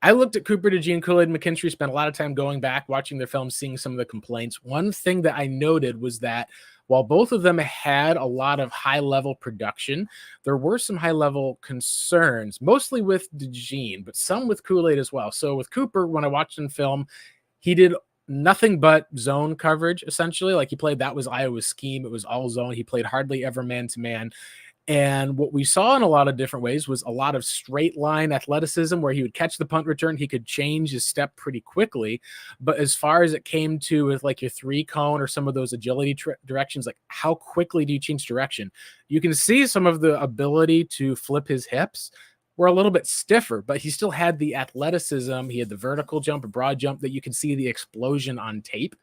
I looked at Cooper DeJean, Kool-Aid McKinstry, spent a lot of time going back, watching their films, seeing some of the complaints. One thing that I noted was that while both of them had a lot of high-level production, there were some high-level concerns, mostly with DeJean, but some with Kool-Aid as well. So with Cooper, when I watched him film, he did nothing but zone coverage, essentially. Like he played, that was Iowa's scheme. It was all zone. He played hardly ever man-to-man. And what we saw in a lot of different ways was a lot of straight line athleticism where he would catch the punt return. He could change his step pretty quickly. But as far as it came to with like your 3-cone or some of those agility directions, like how quickly do you change direction? You can see some of the ability to flip his hips were a little bit stiffer, but he still had the athleticism. He had the vertical jump, a broad jump that you can see the explosion on tape.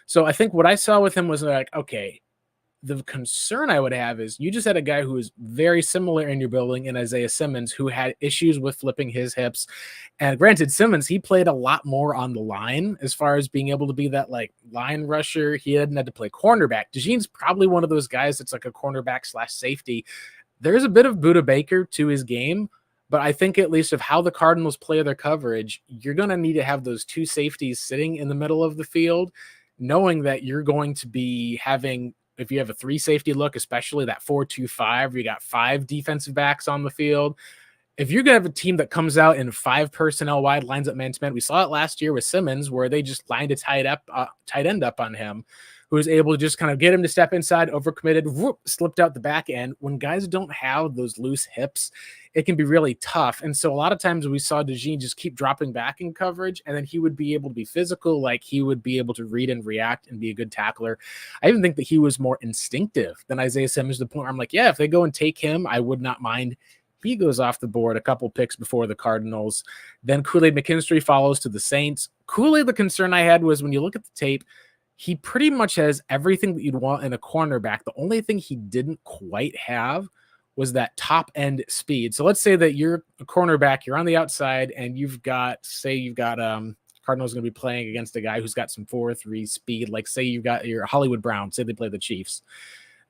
So I think what I saw with him was like, okay, the concern I would have is you just had a guy who was very similar in your building in Isaiah Simmons, who had issues with flipping his hips. And granted, Simmons, he played a lot more on the line as far as being able to be that like line rusher. He hadn't had to play cornerback. DeJean's probably one of those guys that's like a cornerback / safety. There's a bit of Buda Baker to his game, but I think at least of how the Cardinals play their coverage, you're going to need to have those 2 safeties sitting in the middle of the field, knowing that you're going to be having, if you have a 3 safety look, especially that 4-2-5, you got 5 defensive backs on the field. If you're going to have a team that comes out in 5 personnel wide, lines up man to man, we saw it last year with Simmons, where they just lined a tight end up on him, who was able to just kind of get him to step inside, overcommitted, whoop, slipped out the back end. When guys don't have those loose hips, it can be really tough. And so a lot of times we saw DeJean just keep dropping back in coverage, and then he would be able to be physical, like he would be able to read and react and be a good tackler. I even think that he was more instinctive than Isaiah Simmons, to the point where I'm like, yeah, if they go and take him, I would not mind. He goes off the board a couple picks before the Cardinals. Then Kool-Aid McKinstry follows to the Saints. Kool-Aid, the concern I had was when you look at the tape, he pretty much has everything that you'd want in a cornerback. The only thing he didn't quite have was that top end speed. So let's say that you're a cornerback, you're on the outside, and you've got Cardinals going to be playing against a guy who's got some 4.3 speed. Like say you've got your Hollywood Brown, say they play the Chiefs.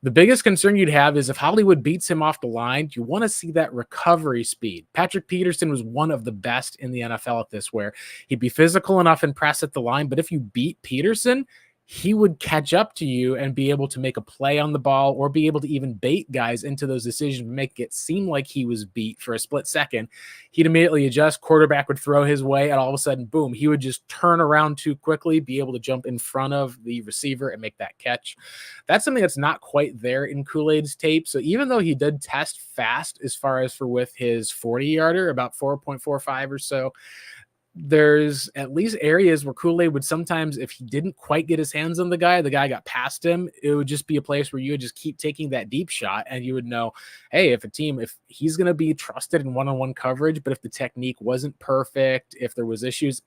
The biggest concern you'd have is if Hollywood beats him off the line, you want to see that recovery speed. Patrick Peterson was one of the best in the NFL at this, where he'd be physical enough and press at the line, but if you beat Peterson, he would catch up to you and be able to make a play on the ball, or be able to even bait guys into those decisions, make it seem like he was beat for a split second. He'd immediately adjust, quarterback would throw his way, and all of a sudden, boom, he would just turn around too quickly, be able to jump in front of the receiver and make that catch. That's something that's not quite there in Kool-Aid's tape. So even though he did test fast as far as for with his 40-yarder, about 4.45 or so, there's at least areas where Kool-Aid would sometimes, if he didn't quite get his hands on the guy got past him, it would just be a place where you would just keep taking that deep shot, and you would know, hey, if he's going to be trusted in one-on-one coverage, but if the technique wasn't perfect, if there was issues,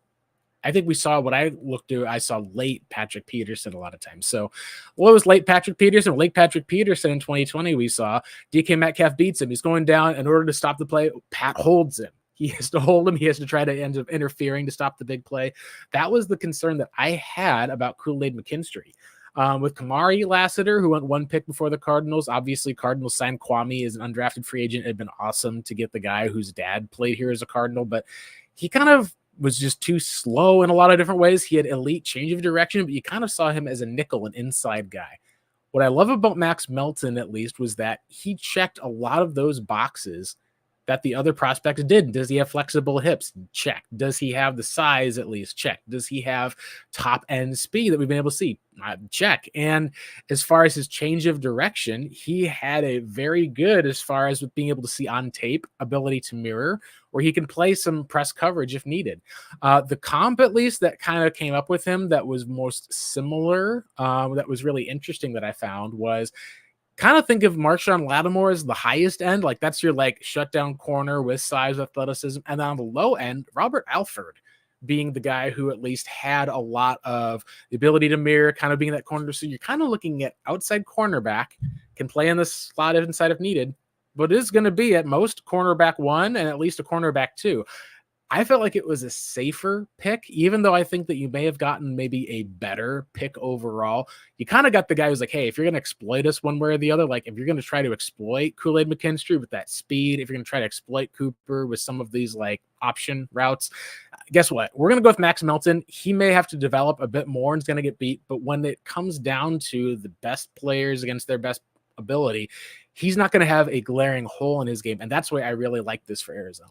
I think we saw what I looked at. I saw late Patrick Peterson a lot of times. So what was late Patrick Peterson? Late Patrick Peterson in 2020, we saw DK Metcalf beats him. He's going down. In order to stop the play, Pat holds him. He has to hold him. He has to try to end up interfering to stop the big play. That was the concern that I had about Kool-Aid McKinstry. With Kamari Lassiter, who went 1 pick before the Cardinals, obviously Cardinals signed Kwame as an undrafted free agent. It had been awesome to get the guy whose dad played here as a Cardinal, but he kind of was just too slow in a lot of different ways. He had elite change of direction, but you kind of saw him as a nickel, an inside guy. What I love about Max Melton, at least, was that he checked a lot of those boxes that the other prospects didn't. Does he have flexible hips? Check. Does he have the size, at least? Check. Does he have top end speed that we've been able to see? Check. And as far as his change of direction, he had a very good, as far as with being able to see on tape, ability to mirror, where he can play some press coverage if needed. The comp, at least, that kind of came up with him that was most similar, that was really interesting that I found was kind of think of Marshawn Lattimore as the highest end. Like that's your like shutdown corner with size, athleticism. And then on the low end, Robert Alford being the guy who at least had a lot of the ability to mirror, kind of being that corner. So you're kind of looking at outside cornerback, can play in the slot inside if needed, but is going to be at most cornerback 1 and at least a cornerback 2. I felt like it was a safer pick, even though I think that you may have gotten maybe a better pick overall. You kind of got the guy who's like, hey, if you're going to exploit us one way or the other, like if you're going to try to exploit Kool-Aid McKinstry with that speed, if you're going to try to exploit Cooper with some of these like option routes, guess what? We're going to go with Max Melton. He may have to develop a bit more and is going to get beat, but when it comes down to the best players against their best ability, he's not going to have a glaring hole in his game. And that's why I really like this for Arizona.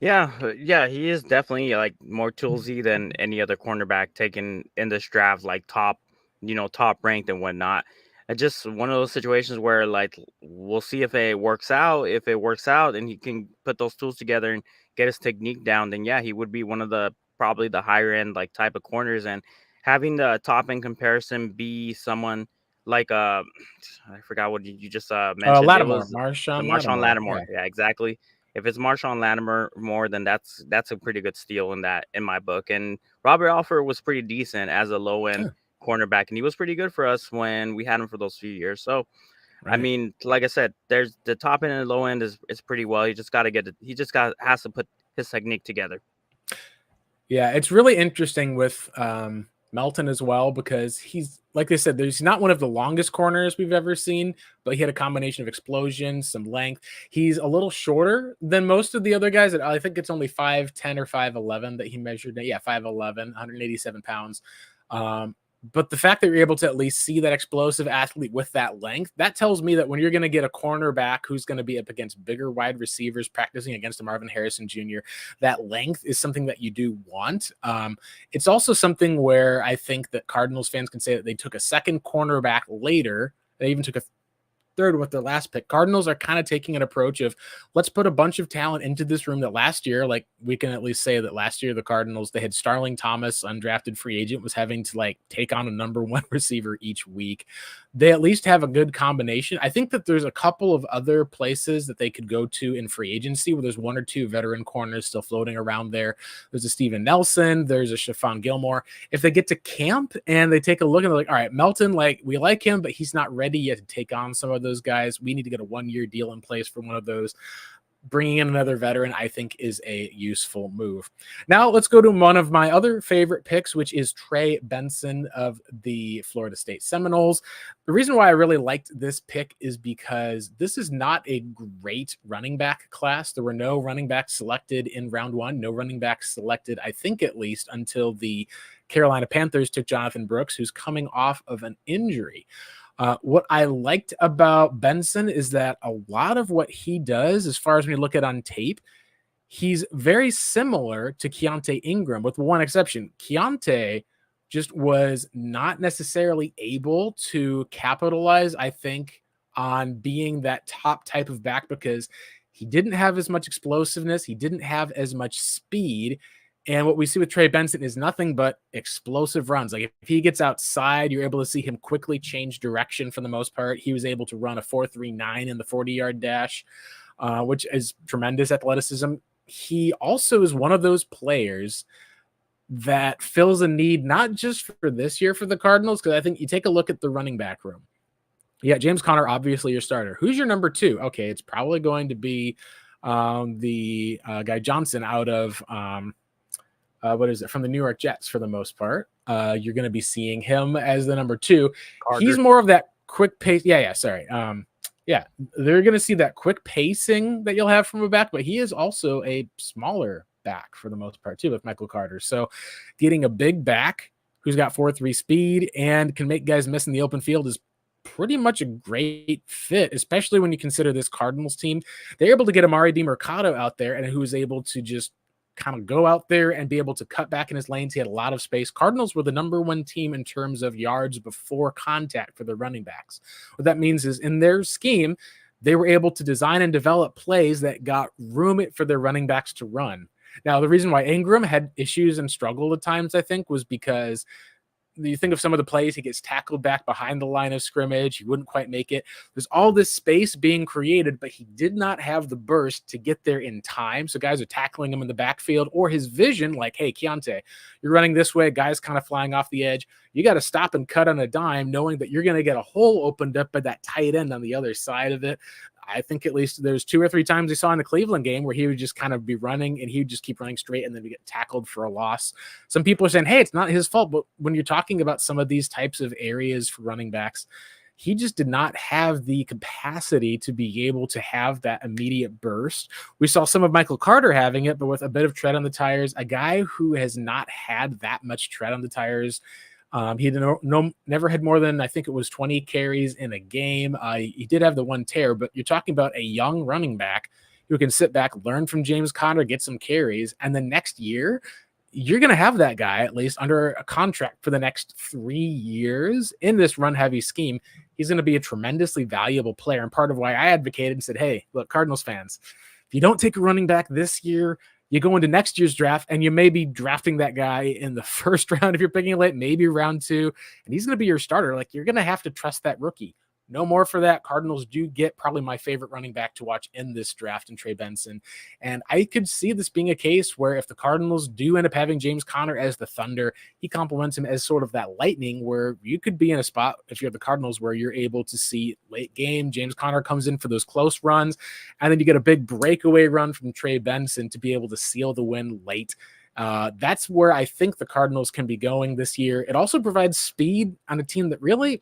Yeah, he is definitely like more toolsy than any other cornerback taken in this draft, like top ranked and whatnot. It's just one of those situations where like we'll see if it works out. If it works out and he can put those tools together and get his technique down, then yeah, he would be one of the probably the higher end like type of corners. And having the top end comparison be someone like I forgot what you just mentioned. It Lattimore, was the Marshawn Marshawn Lattimore. Lattimore. Yeah, exactly. If it's Marshawn Lattimore more, then that's a pretty good steal in my book. And Robert Alford was pretty decent as a low end cornerback, and he was pretty good for us when we had him for those few years. So, right. I mean, like I said, there's the top end and the low end is pretty well. He just got to get it. Has to put his technique together. Yeah, it's really interesting with Melton as well, because he's, like they said, he's not one of the longest corners we've ever seen, but he had a combination of explosion, some length. He's a little shorter than most of the other guys. I think it's only 5'10" or 5'11" that he measured. Yeah, 5'11", 187 pounds. But the fact that you're able to at least see that explosive athlete with that length, that tells me that when you're going to get a cornerback who's going to be up against bigger wide receivers practicing against a Marvin Harrison Jr., that length is something that you do want. It's also something where I think that Cardinals fans can say that they took a second cornerback later. They even took a third with their last pick. Cardinals are kind of taking an approach of let's put a bunch of talent into this room that last year, like we can at least say that last year, the Cardinals, they had Starling Thomas, undrafted free agent, was having to like take on a number 1 receiver each week. They at least have a good combination. I think that there's a couple of other places that they could go to in free agency where there's 1 or 2 veteran corners still floating around there. There's a Steven Nelson, there's a Stephon Gilmore. If they get to camp and they take a look and they're like, all right, Melton, like we like him, but he's not ready yet to take on some of those guys. We need to get a 1-year deal in place for one of those. Bringing in another veteran, I think, is a useful move. Now let's go to one of my other favorite picks, which is Trey Benson of the Florida State Seminoles. The reason why I really liked this pick is because this is not a great running back class. There were no running backs selected in round 1, no running backs selected, I think, at least until the Carolina Panthers took Jonathan Brooks, who's coming off of an injury. What I liked about Benson is that a lot of what he does, as far as when you look at on tape, he's very similar to Keontae Ingram, with one exception. Keontae just was not necessarily able to capitalize, I think, on being that top type of back because he didn't have as much explosiveness. He didn't have as much speed. And what we see with Trey Benson is nothing but explosive runs. Like if he gets outside, you're able to see him quickly change direction for the most part. He was able to run a 4.39 in the 40-yard dash, which is tremendous athleticism. He also is one of those players that fills a need, not just for this year for the Cardinals, because I think you take a look at the running back room. Yeah, James Conner, obviously your starter. Who's your number 2? Okay, it's probably going to be the guy Johnson out of what is it, from the New York Jets for the most part. You're going to be seeing him as the number 2. Carter. He's more of that quick pace. Sorry. They're going to see that quick pacing that you'll have from a back, but he is also a smaller back for the most part too with Michael Carter. So getting a big back who's got 4.3 speed and can make guys miss in the open field is pretty much a great fit, especially when you consider this Cardinals team. They're able to get Amari DiMercado out there and who is able to just kind of go out there and be able to cut back in his lanes. He had a lot of space. Cardinals were the number 1 team in terms of yards before contact for the running backs. What that means is in their scheme, they were able to design and develop plays that got room for their running backs to run. Now, the reason why Ingram had issues and struggled at times, I think, was because you think of some of the plays, he gets tackled back behind the line of scrimmage. He wouldn't quite make it. There's all this space being created, but he did not have the burst to get there in time. So guys are tackling him in the backfield, or his vision, like, hey, Keontae, you're running this way, guys kind of flying off the edge. You got to stop and cut on a dime, knowing that you're going to get a hole opened up by that tight end on the other side of it. I think at least there's 2 or 3 times we saw in the Cleveland game where he would just kind of be running and he would just keep running straight and then we get tackled for a loss. Some people are saying, hey, it's not his fault. But when you're talking about some of these types of areas for running backs, he just did not have the capacity to be able to have that immediate burst. We saw some of Michael Carter having it, but with a bit of tread on the tires, a guy who has not had that much tread on the tires. He never had more than, I think it was 20 carries in a game. He did have the one tear, but you're talking about a young running back who can sit back, learn from James Conner, get some carries, and then next year, you're going to have that guy at least under a contract for the next 3 years in this run-heavy scheme. He's going to be a tremendously valuable player, and part of why I advocated and said, hey, look, Cardinals fans, if you don't take a running back this year, you go into next year's draft and you may be drafting that guy in the first round if you're picking late, maybe round 2, and he's going to be your starter. Like, you're going to have to trust that rookie. No more for that. Cardinals do get probably my favorite running back to watch in this draft in Trey Benson. And I could see this being a case where if the Cardinals do end up having James Conner as the Thunder, he complements him as sort of that lightning, where you could be in a spot, if you're the Cardinals, where you're able to see late game, James Conner comes in for those close runs, and then you get a big breakaway run from Trey Benson to be able to seal the win late. That's where I think the Cardinals can be going this year. It also provides speed on a team that really,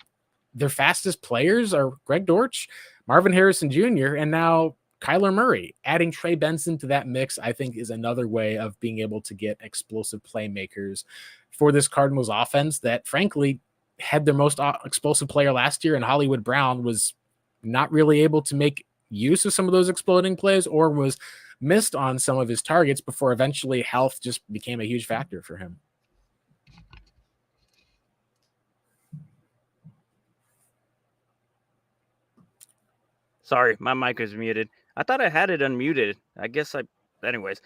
their fastest players are Greg Dortch, Marvin Harrison Jr., and now Kyler Murray. Adding Trey Benson to that mix, I think, is another way of being able to get explosive playmakers for this Cardinals offense that, frankly, had their most explosive player last year, and Hollywood Brown was not really able to make use of some of those exploding plays or was missed on some of his targets before eventually health just became a huge factor for him. Sorry, my mic was muted. I thought I had it unmuted. I guess anyways.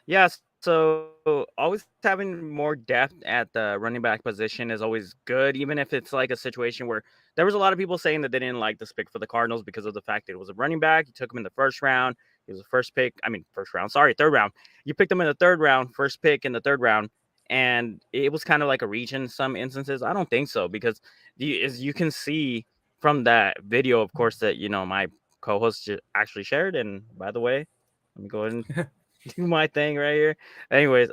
Yeah, so always having more depth at the running back position is always good, even if it's like a situation where there was a lot of people saying that they didn't like this pick for the Cardinals because of the fact that it was a running back. You took him in the first round. He was the first pick. Third round. You picked him in the third round, first pick in the third round, and it was kind of like a reach in some instances. I don't think so, because as you can see from that video, of course, that my co-host actually shared. And by the way, let me go ahead and do my thing right here. Anyways,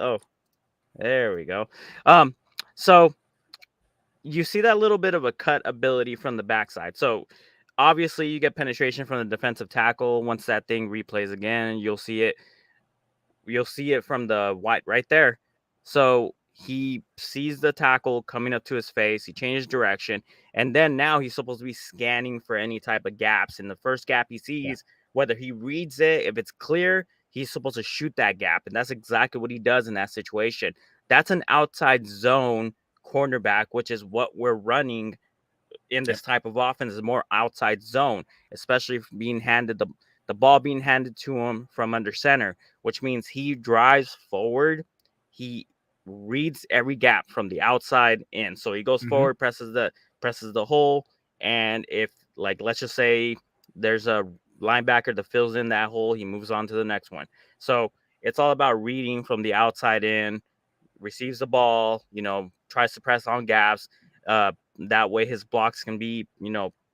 there we go. So you see that little bit of a cut ability from the backside. So obviously you get penetration from the defensive tackle. Once that thing replays again, you'll see it from the white right there. So he sees the tackle coming up to his face. He changes direction. And then now he's supposed to be scanning for any type of gaps. And the first gap he sees, whether he reads it, if it's clear, he's supposed to shoot that gap. And that's exactly what he does in that situation. That's an outside zone cornerback, which is what we're running in this type of offense, is more outside zone, especially if being handed the ball being handed to him from under center, which means he drives forward. He reads every gap from the outside in. So he goes forward, presses the hole. And if, like, let's just say there's a linebacker that fills in that hole, he moves on to the next one. So it's all about reading from the outside in, receives the ball, tries to press on gaps. That way his blocks can be,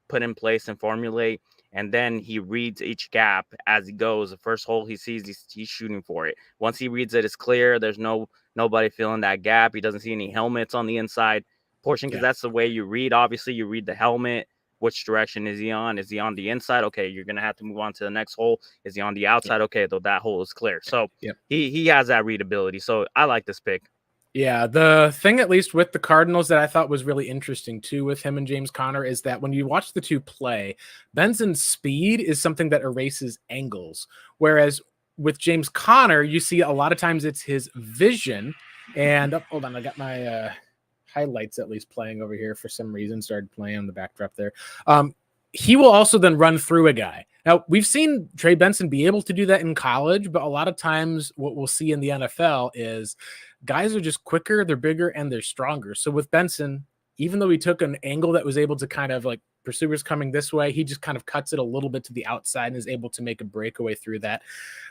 put in place and formulate. And then he reads each gap as he goes. The first hole he sees, he's shooting for it. Once he reads it, it's clear. There's nobody filling that gap. He doesn't see any helmets on the inside portion, because that's the way you read. Obviously, you read the helmet. Which direction is he on? Is he on the inside? Okay, you're going to have to move on to the next hole. Is he on the outside? Okay, though that hole is clear. So he has that readability. So I like this pick. Yeah, the thing, at least with the Cardinals, that I thought was really interesting too with him and James Conner is that when you watch the two play, Benson's speed is something that erases angles. Whereas with James Conner, you see a lot of times it's his vision. And hold on, I got my highlights at least playing over here for some reason. Started playing on the backdrop there. he will also then run through a guy. Now, we've seen Trey Benson be able to do that in college, but a lot of times what we'll see in the NFL is guys are just quicker, they're bigger, and they're stronger. So with Benson, even though he took an angle that was able to kind of like pursuers coming this way, he just kind of cuts it a little bit to the outside and is able to make a breakaway through that.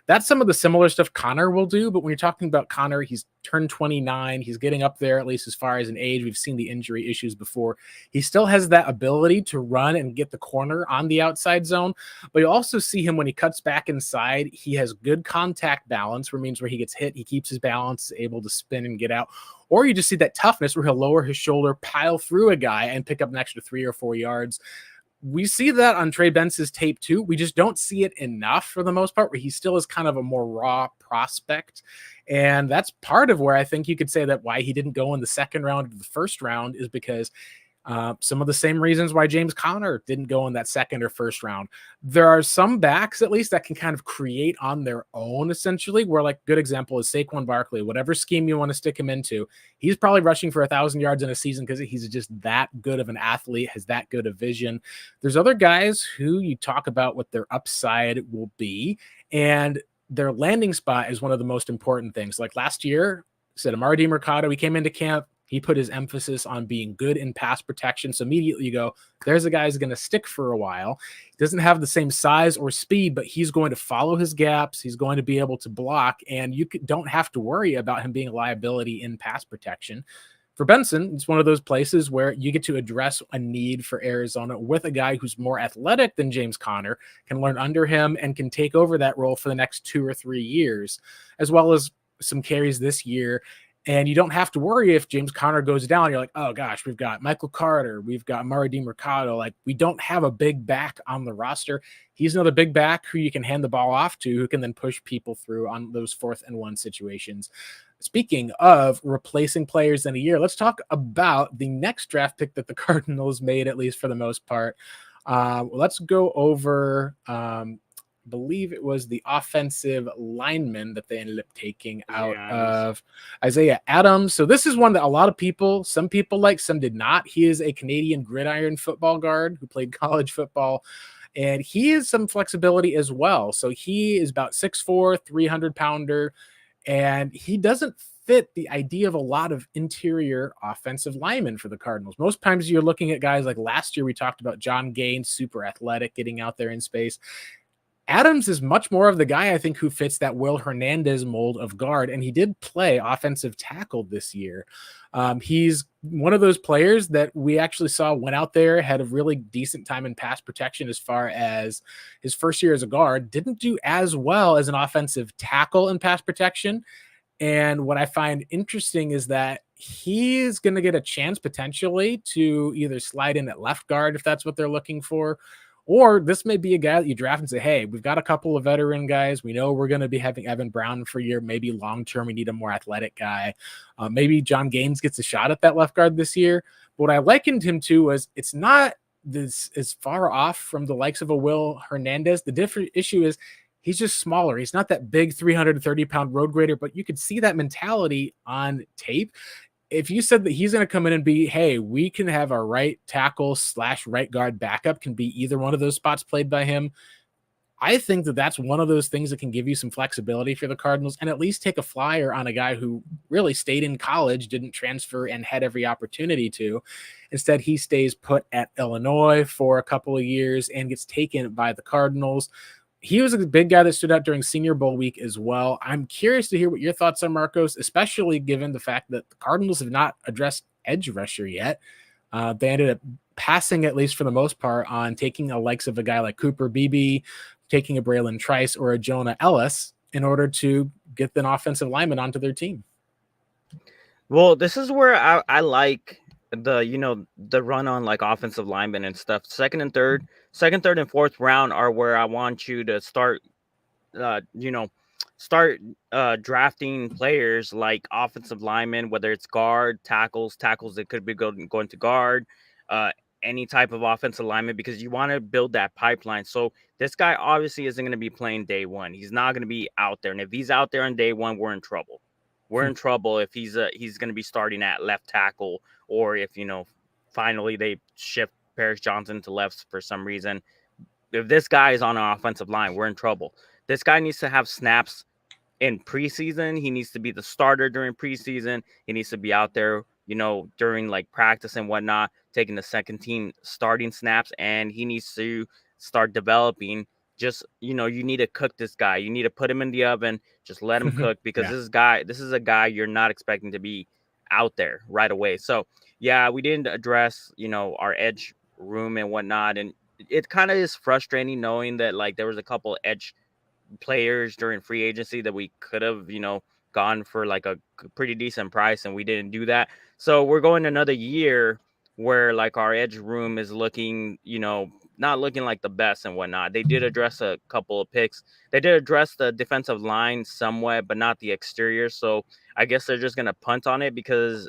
That's some of the similar stuff Connor will do. But when you're talking about Connor, he's turned 29. He's getting up there, at least as far as an age. We've seen the injury issues before. He still has that ability to run and get the corner on the outside zone. But you also see him when he cuts back inside, he has good contact balance, which means where he gets hit, he keeps his balance, is able to spin and get out. Or you just see that toughness where he'll lower his shoulder, pile through a guy, and pick up an extra 3 or 4 yards. We see that on Trey Benson's tape too. We just don't see it enough for the most part, where he still is kind of a more raw prospect. And that's part of where I think you could say that why he didn't go in the second round or the first round is because some of the same reasons why James Conner didn't go in that second or first round. There are some backs, at least, that can kind of create on their own, essentially, where, like, good example is Saquon Barkley. Whatever scheme you want to stick him into, he's probably rushing for 1,000 yards in a season because he's just that good of an athlete, has that good of vision. There's other guys who you talk about what their upside will be, and their landing spot is one of the most important things. Like last year, said Amari DiMercado, he came into camp, he put his emphasis on being good in pass protection. So immediately you go, there's a guy who's going to stick for a while. He doesn't have the same size or speed, but he's going to follow his gaps. He's going to be able to block, and you don't have to worry about him being a liability in pass protection. For Benson, it's one of those places where you get to address a need for Arizona with a guy who's more athletic than James Conner, can learn under him, and can take over that role for the next 2 or 3 years, as well as some carries this year. And you don't have to worry if James Conner goes down. You're like, oh gosh, we've got Michael Carter, we've got Amari DiMercado. Like, we don't have a big back on the roster. He's another big back who you can hand the ball off to, who can then push people through on those 4th and 1 situations. Speaking of replacing players in a year, let's talk about the next draft pick that the Cardinals made, at least for the most part. Let's go over believe it was the offensive lineman that they ended up taking out of Isaiah Adams. So this is one that a lot of people, some people like, some did not. He is a Canadian gridiron football guard who played college football, and he has some flexibility as well. So he is about 6'4", 300-pounder, and he doesn't fit the idea of a lot of interior offensive linemen for the Cardinals. Most times you're looking at guys like last year we talked about John Gaines, super athletic, getting out there in space. Adams is much more of the guy, I think, who fits that Will Hernandez mold of guard, and he did play offensive tackle this year. He's one of those players that we actually saw went out there, had a really decent time in pass protection as far as his first year as a guard, didn't do as well as an offensive tackle in pass protection. And what I find interesting is that he's going to get a chance potentially to either slide in at left guard if that's what they're looking for, or this may be a guy that you draft and say, hey, we've got a couple of veteran guys. We know we're going to be having Evan Brown for a year. Maybe long-term we need a more athletic guy. Maybe John Gaines gets a shot at that left guard this year. But what I likened him to was it's not this as far off from the likes of a Will Hernandez. The different issue is he's just smaller. He's not that big 330-pound road grader, but you could see that mentality on tape. If you said that he's going to come in and be, hey, we can have our right tackle / right guard backup can be either one of those spots played by him, I think that that's one of those things that can give you some flexibility for the Cardinals and at least take a flyer on a guy who really stayed in college, didn't transfer, and had every opportunity to. Instead, he stays put at Illinois for a couple of years and gets taken by the Cardinals. He was a big guy that stood out during Senior Bowl week as well. I'm curious to hear what your thoughts are, Marcos, especially given the fact that the Cardinals have not addressed edge rusher yet. They ended up passing, at least for the most part, on taking the likes of a guy like Cooper Beebe, taking a Braylon Trice or a Jonah Ellis in order to get an offensive lineman onto their team. Well, this is where I like the run on like offensive linemen and stuff. Second, third, and fourth round are where I want you to start drafting players like offensive linemen, whether it's guard, tackles that could be going to guard, any type of offensive lineman, because you want to build that pipeline. So this guy obviously isn't going to be playing day one. He's not going to be out there. And if he's out there on day one, we're in trouble. We're in trouble if he's going to be starting at left tackle, or if, finally they shift Paris Johnson to left for some reason. If this guy is on an offensive line, we're in trouble. This guy needs to have snaps in preseason. He needs to be the starter during preseason. He needs to be out there, during like practice and whatnot, taking the second team starting snaps, and he needs to start developing. Just, you need to cook this guy. You need to put him in the oven, just let him cook, because Yeah. this is a guy you're not expecting to be out there right away. So yeah, we didn't address, our edge room and whatnot. And it kind of is frustrating knowing that like there was a couple edge players during free agency that we could have, gone for like a pretty decent price, and we didn't do that. So we're going another year where like our edge room is looking, not looking like the best and whatnot. They did address a couple of picks. They did address the defensive line somewhat, but not the exterior. So I guess they're just gonna punt on it because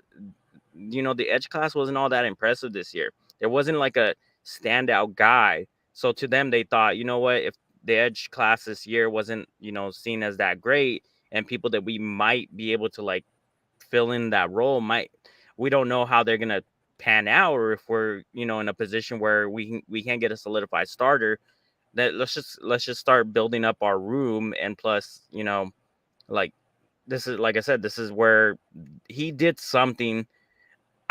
the edge class wasn't all that impressive this year. There wasn't like a standout guy. So to them, they thought, you know what, if the edge class this year wasn't, seen as that great, and people that we might be able to like fill in that role we don't know how they're gonna pan out, or if we're, in a position where we can't get a solidified starter, that let's just start building up our room. And plus, like this is, like I said, this is where he did something.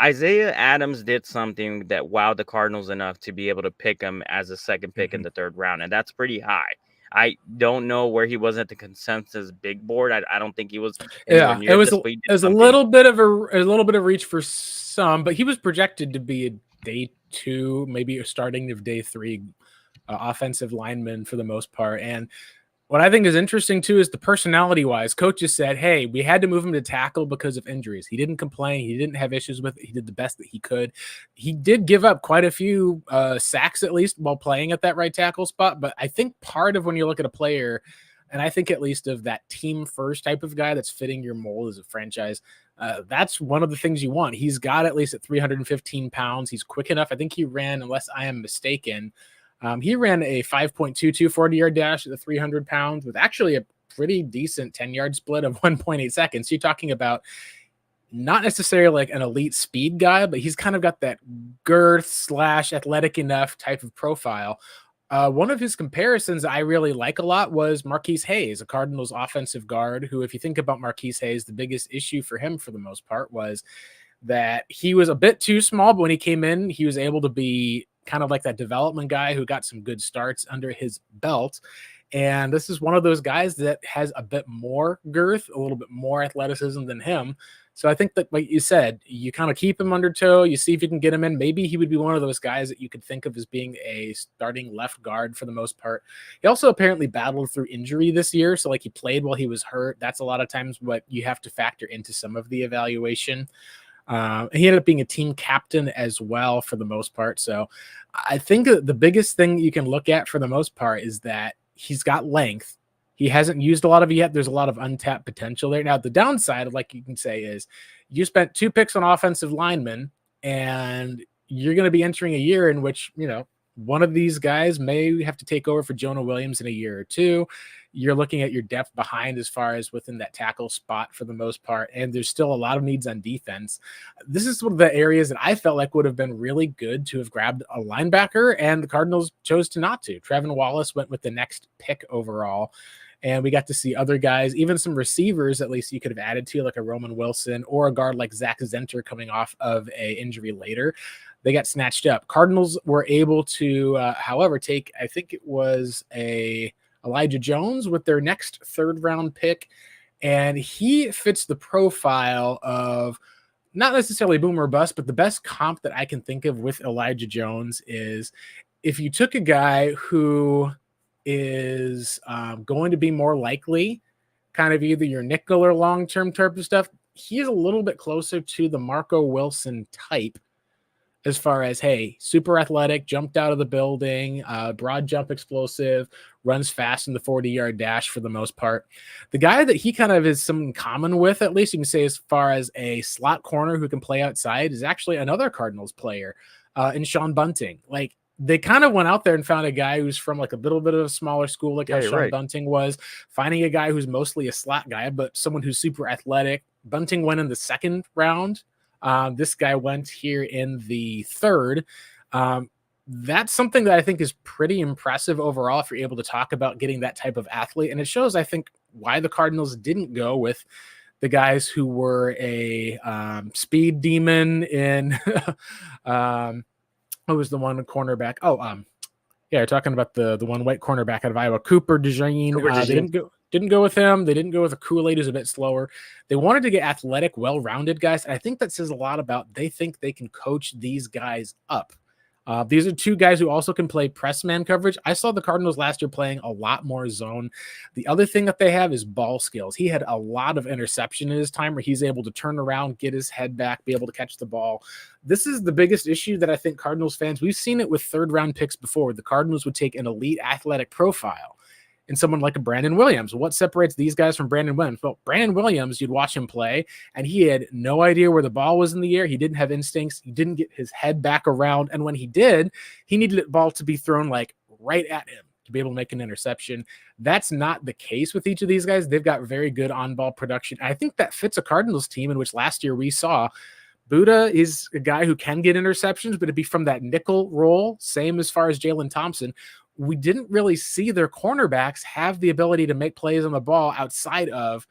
Isaiah Adams did something that wowed the Cardinals enough to be able to pick him as a second pick in the third round, and that's pretty high. I don't know where he was at the consensus big board. I don't think he was anywhere Yeah, near this, but he it did was a something. little bit of a reach for some, but he was projected to be a day 2, maybe a starting of day 3 offensive lineman for the most part. And what I think is interesting too is the personality wise, coaches said, hey, we had to move him to tackle because of injuries. He didn't complain. He didn't have issues with it. He did the best that he could. He did give up quite a few sacks, at least while playing at that right tackle spot. But I think part of when you look at a player, and I think at least of that team first type of guy that's fitting your mold as a franchise, that's one of the things you want. He's got at least at 315 pounds. He's quick enough. I think he ran, unless I am mistaken, he ran a 5.22 40-yard dash at the 300 pounds with actually a pretty decent 10-yard split of 1.8 seconds. So you're talking about not necessarily like an elite speed guy, but he's kind of got that girth / athletic enough type of profile. One of his comparisons I really like a lot was Marquise Hayes, a Cardinals offensive guard, who, if you think about Marquise Hayes, the biggest issue for him for the most part was that he was a bit too small, but when he came in, he was able to be kind of like that development guy who got some good starts under his belt. And this is one of those guys that has a bit more girth, a little bit more athleticism than him. So I think that, like you said, you kind of keep him under tow. You see if you can get him in. Maybe he would be one of those guys that you could think of as being a starting left guard for the most part. He also apparently battled through injury this year. So like he played while he was hurt. That's a lot of times what you have to factor into some of the evaluation. He ended up being a team captain as well for the most part. So I think the biggest thing you can look at for the most part is that he's got length. He hasn't used a lot of it yet. There's a lot of untapped potential there. Now, the downside, like you can say, is you spent 2 picks on offensive linemen, and you're going to be entering a year in which, one of these guys may have to take over for Jonah Williams in a year or two. You're looking at your depth behind as far as within that tackle spot for the most part, and there's still a lot of needs on defense. This is one of the areas that I felt like would have been really good to have grabbed a linebacker, and the Cardinals chose to not to. Trevin Wallace went with the next pick overall, and we got to see other guys, even some receivers at least you could have added to, like a Roman Wilson or a guard like Zach Zenter coming off of a injury later. They got snatched up. Cardinals were able to, however, take, I think it was a Elijah Jones with their next 3rd round pick. And he fits the profile of not necessarily boom or bust, but the best comp that I can think of with Elijah Jones is if you took a guy who is going to be more likely kind of either your nickel or long-term type of stuff, he's a little bit closer to the Marco Wilson type as far as, hey, super athletic, jumped out of the building, broad jump explosive, runs fast in the 40-yard dash for the most part. The guy that he kind of is some common with, at least you can say as far as a slot corner who can play outside, is actually another Cardinals player in Sean Bunting. Like, they kind of went out there and found a guy who's from like a little bit of a smaller school, like how Sean Bunting was, finding a guy who's mostly a slot guy, but someone who's super athletic. Bunting went in the 2nd round. This guy went here in the 3rd. that's something that I think is pretty impressive overall if you're able to talk about getting that type of athlete. And it shows, I think, why the Cardinals didn't go with the guys who were a speed demon in who was the one cornerback? Yeah, you're talking about the one white cornerback out of Iowa, Cooper DeJean. Cooper They DeJean. didn't go with him. They didn't go with a Kool-Aid who's a bit slower. They wanted to get athletic, well-rounded guys. And I think that says a lot about they think they can coach these guys up. These are two guys who also can play press man coverage. I saw the Cardinals last year playing a lot more zone. The other thing that they have is ball skills. He had a lot of interception in his time where he's able to turn around, get his head back, be able to catch the ball. This is the biggest issue that I think Cardinals fans, we've seen it with third round picks before. The Cardinals would take an elite athletic profile and someone like a Brandon Williams. What separates these guys from Brandon Williams? Well, Brandon Williams, you'd watch him play, and he had no idea where the ball was in the air. He didn't have instincts. He didn't get his head back around. And when he did, he needed the ball to be thrown like right at him to be able to make an interception. That's not the case with each of these guys. They've got very good on-ball production. And I think that fits a Cardinals team in which last year we saw Buddha is a guy who can get interceptions, but it'd be from that nickel role. Same as far as Jalen Thompson. We didn't really see their cornerbacks have the ability to make plays on the ball outside of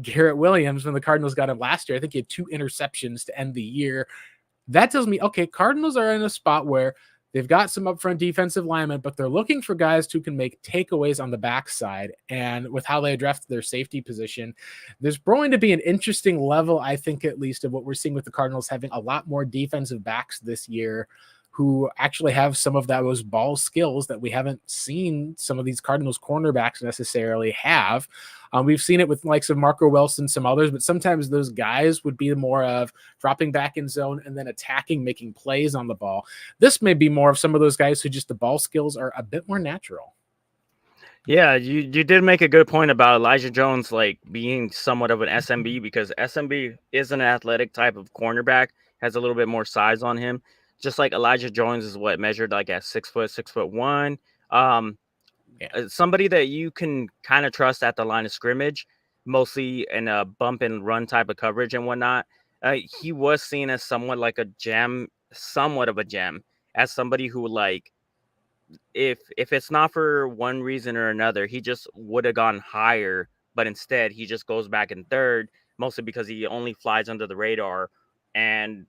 Garrett Williams when the Cardinals got him last year. I think he had 2 interceptions to end the year. That tells me, okay, Cardinals are in a spot where they've got some upfront defensive linemen, but they're looking for guys who can make takeaways on the backside. And with how they addressed their safety position, there's going to be an interesting level, I think, at least, of what we're seeing with the Cardinals having a lot more defensive backs this year who actually have some of those ball skills that we haven't seen some of these Cardinals cornerbacks necessarily have. We've seen it with likes of Marco Wilson, some others, but sometimes those guys would be more of dropping back in zone and then attacking, making plays on the ball. This may be more of some of those guys who just the ball skills are a bit more natural. Yeah, you did make a good point about Elijah Jones like being somewhat of an SMB, because SMB is an athletic type of cornerback, has a little bit more size on him. Just like Elijah Jones is what measured like at 6 foot, 6'1". Somebody that you can kind of trust at the line of scrimmage, mostly in a bump and run type of coverage and whatnot. He was seen as somewhat like a gem, somewhat of a gem, as somebody who like, if it's not for one reason or another, he just would have gone higher, but instead he just goes back in third, mostly because he only flies under the radar. And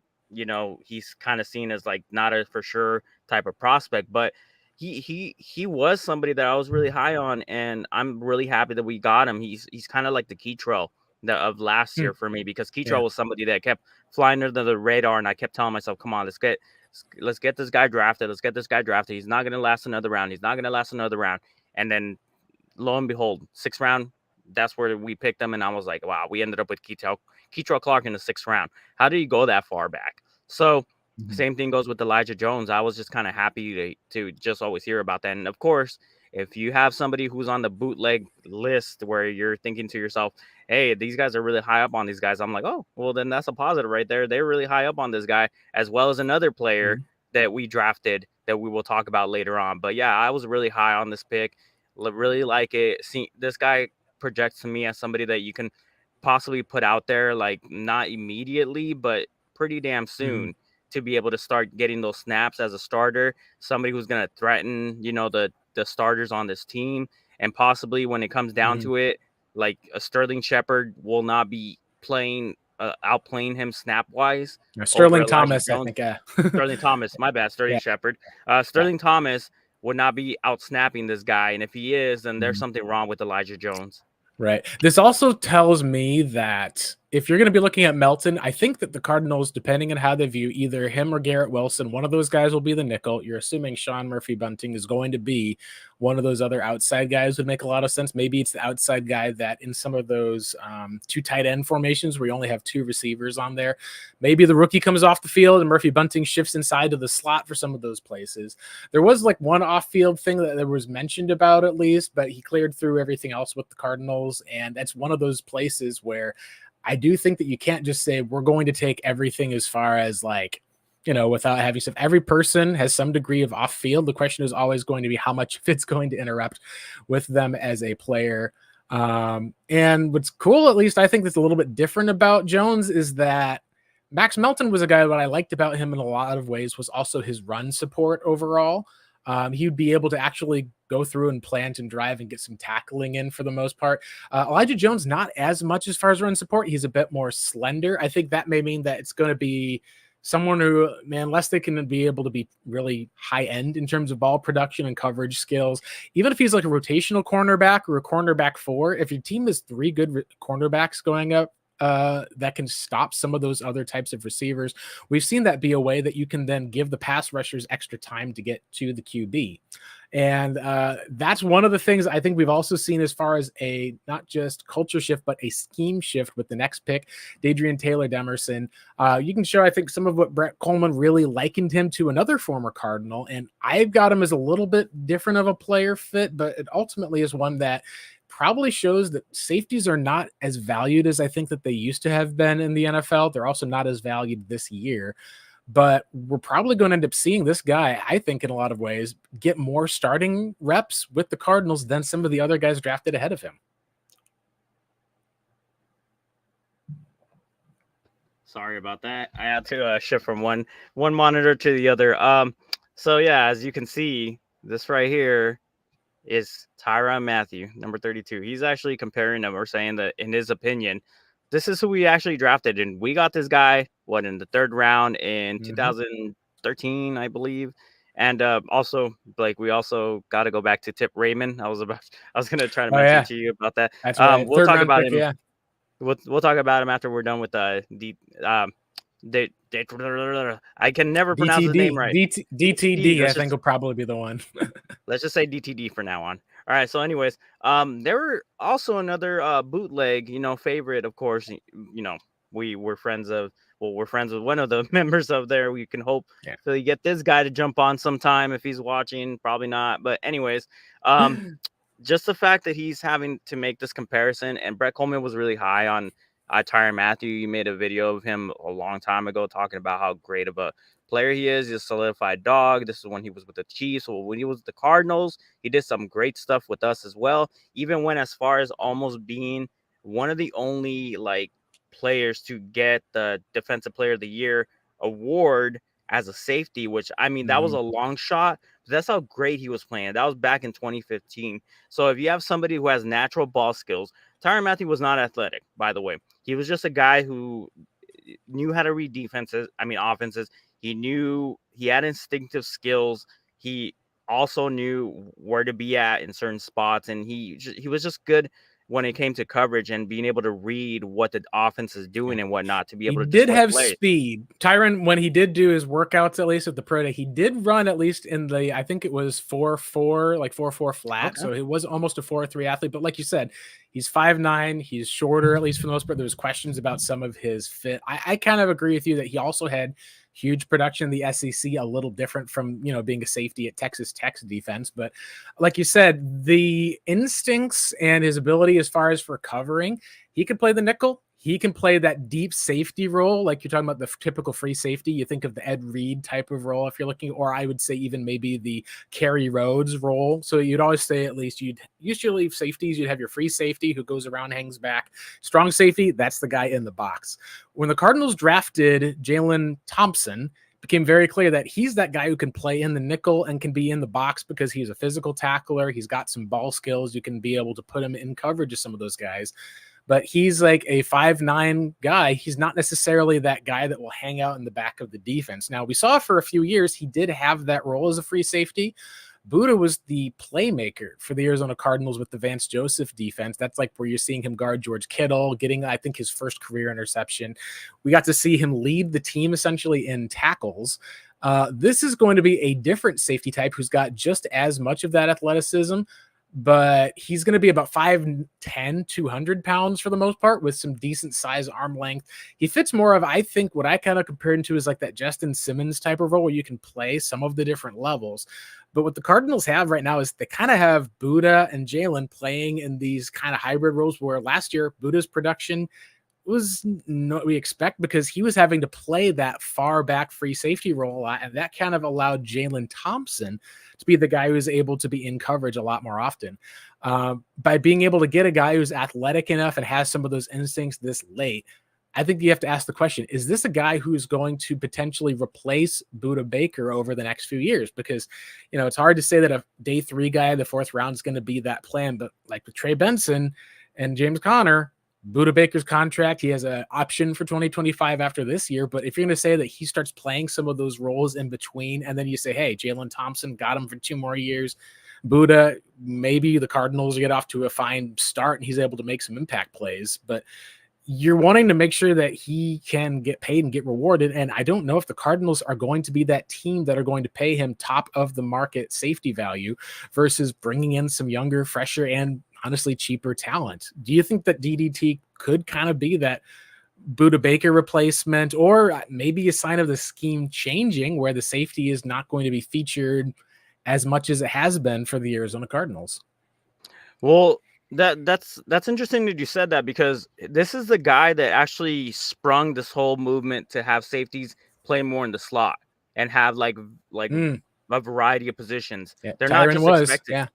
he's kind of seen as like not a for sure type of prospect, but he was somebody that I was really high on, and I'm really happy that we got him. He's kind of like the Keytrell of last year for me, because Keytrell was somebody that kept flying under the radar, and I kept telling myself, come on, let's get this guy drafted. Let's get this guy drafted. He's not going to last another round. And then lo and behold, 6th round, that's where we picked him. And I was like, wow, we ended up with Keytrell Clark in the 6th round. How did he go that far back? So same thing goes with Elijah Jones. I was just kind of happy to just always hear about that. And of course, if you have somebody who's on the bootleg list where you're thinking to yourself, hey, these guys are really high up on these guys, I'm like, oh, well, then that's a positive right there. They're really high up on this guy, as well as another player that we drafted that we will talk about later on. But yeah, I was really high on this pick. Really like it. See, this guy projects to me as somebody that you can possibly put out there, like not immediately, but pretty damn soon, to be able to start getting those snaps as a starter, somebody who's going to threaten, the starters on this team. And possibly when it comes down to it, like a Sterling Shepard will not be outplaying him snap wise. Sterling Thomas, I think. Sterling Thomas, my bad. Sterling Shepard. Sterling Thomas would not be out snapping this guy. And if he is, then there's something wrong with Elijah Jones. Right. This also tells me that if you're going to be looking at Melton, I think that the Cardinals, depending on how they view either him or Garrett Wilson, one of those guys will be the nickel. You're assuming Sean Murphy-Bunting is going to be one of those other outside guys. Would make a lot of sense. Maybe it's the outside guy that in some of those 2 tight end formations where you only have 2 receivers on there, maybe the rookie comes off the field and Murphy-Bunting shifts inside to the slot for some of those places. There was like one off-field thing that there was mentioned about at least, but he cleared through everything else with the Cardinals. And that's one of those places where I do think that you can't just say we're going to take everything as far as like, without having stuff. Every person has some degree of off field. The question is always going to be how much of it's going to interrupt with them as a player. And what's cool, at least I think that's a little bit different about Jones, is that Max Melton was a guy, what I liked about him in a lot of ways was also his run support overall. He would be able to actually go through and plant and drive and get some tackling in for the most part. Elijah Jones, not as much as far as run support. He's a bit more slender. I think that may mean that it's going to be someone who, man, unless they can be able to be really high end in terms of ball production and coverage skills, even if he's like a rotational cornerback or a cornerback 4, if your team has 3 good cornerbacks going up, that can stop some of those other types of receivers. We've seen that be a way that you can then give the pass rushers extra time to get to the QB. And that's one of the things I think we've also seen as far as a not just culture shift, but a scheme shift with the next pick, Dadrian Taylor Demerson. You can show, I think, some of what Brett Coleman really likened him to another former Cardinal. And I've got him as a little bit different of a player fit, but it ultimately is one that probably shows that safeties are not as valued as I think that they used to have been in the NFL. They're also not as valued this year, but we're probably going to end up seeing this guy, I think, in a lot of ways, get more starting reps with the Cardinals than some of the other guys drafted ahead of him. Sorry about that. I had to shift from one monitor to the other. So yeah, as you can see, this right here is Tyrann Mathieu, number 32. He's actually comparing them or saying that, in his opinion, this is who we actually drafted. And we got this guy, in the 3rd round in 2013, I believe. And also, Blake, we also got to go back to Tip Raymond. I was going to try to mention to you about that. That's right. We'll talk about him. Yeah. We'll talk about him after we're done with the I can never pronounce his name right. DTD, I think will probably be the one. Let's just say DTD for now on. All right. So, anyways, there were also another bootleg, favorite. Of course, we're friends with one of the members of there. We can hope to get this guy to jump on sometime if he's watching. Probably not, but anyways, just the fact that he's having to make this comparison, and Brett Coleman was really high on Tyrann Mathieu. You made a video of him a long time ago talking about how great of a player he is. He's a solidified dog. This is when he was with the Chiefs. So when he was with the Cardinals, he did some great stuff with us as well. Even went as far as almost being one of the only players to get the Defensive Player of the Year award as a safety, which, I mean, that was a long shot. But that's how great he was playing. That was back in 2015. So if you have somebody who has natural ball skills, Tyrann Mathieu was not athletic, by the way. He was just a guy who knew how to read offenses. He had instinctive skills. He also knew where to be at in certain spots. And he was just good when it came to coverage and being able to read what the offense is doing and whatnot to be able to did have play. Speed. Tyrann, when he did do his workouts, at least at the pro day, he did run at least in the, I think it was 4.4, like 4.4 flat. Okay. So he was almost a 4.3 athlete. But like you said, he's 5'9", he's shorter, at least for the most part. There was questions about some of his fit. I kind of agree with you that he also had huge production in the SEC, a little different from, being a safety at Texas Tech's defense. But like you said, the instincts and his ability as far as for covering, he could play the nickel. He can play that deep safety role. Like you're talking about the typical free safety. You think of the Ed Reed type of role if you're looking, or I would say even maybe the Kerry Rhodes role. So you'd always say at least you'd usually safeties, you'd have your free safety who goes around, hangs back. Strong safety, that's the guy in the box. When the Cardinals drafted Jalen Thompson, became very clear that he's that guy who can play in the nickel and can be in the box because he's a physical tackler. He's got some ball skills. You can be able to put him in coverage of some of those guys. But he's like a 5'9" guy. He's not necessarily that guy that will hang out in the back of the defense. Now, we saw for a few years he did have that role as a free safety. Buddha was the playmaker for the Arizona Cardinals with the Vance Joseph defense. That's like where you're seeing him guard George Kittle, getting, I think, his first career interception. We got to see him lead the team essentially in tackles. This is going to be a different safety type who's got just as much of that athleticism, but he's going to be about 5'10", 200 pounds for the most part with some decent size arm length. He fits more of, I think, what I kind of compare him to is like that Justin Simmons type of role where you can play some of the different levels. But what the Cardinals have right now is they kind of have Buddha and Jalen playing in these kind of hybrid roles where last year Buddha's production was not what we expect because he was having to play that far back free safety role a lot, and that kind of allowed Jalen Thompson to be the guy who was able to be in coverage a lot more often. By being able to get a guy who's athletic enough and has some of those instincts this late, I think you have to ask the question, is this a guy who's going to potentially replace Buda Baker over the next few years? Because, it's hard to say that a day 3 guy, the 4th round, is going to be that plan. But like with Trey Benson and James Conner, Buda Baker's contract, he has an option for 2025 after this year. But if you're going to say that he starts playing some of those roles in between, and then you say, hey, Jalen Thompson got him for 2 more years, Buda, maybe the Cardinals get off to a fine start and he's able to make some impact plays. But you're wanting to make sure that he can get paid and get rewarded. And I don't know if the Cardinals are going to be that team that are going to pay him top of the market safety value versus bringing in some younger, fresher, and honestly cheaper talent. Do you think that DDT could kind of be that Buda Baker replacement, or maybe a sign of the scheme changing where the safety is not going to be featured as much as it has been for the Arizona Cardinals? Well, that's interesting that you said that, because this is the guy that actually sprung this whole movement to have safeties play more in the slot and have like a variety of positions. Yeah, They're Tyron not just was, expected. yeah.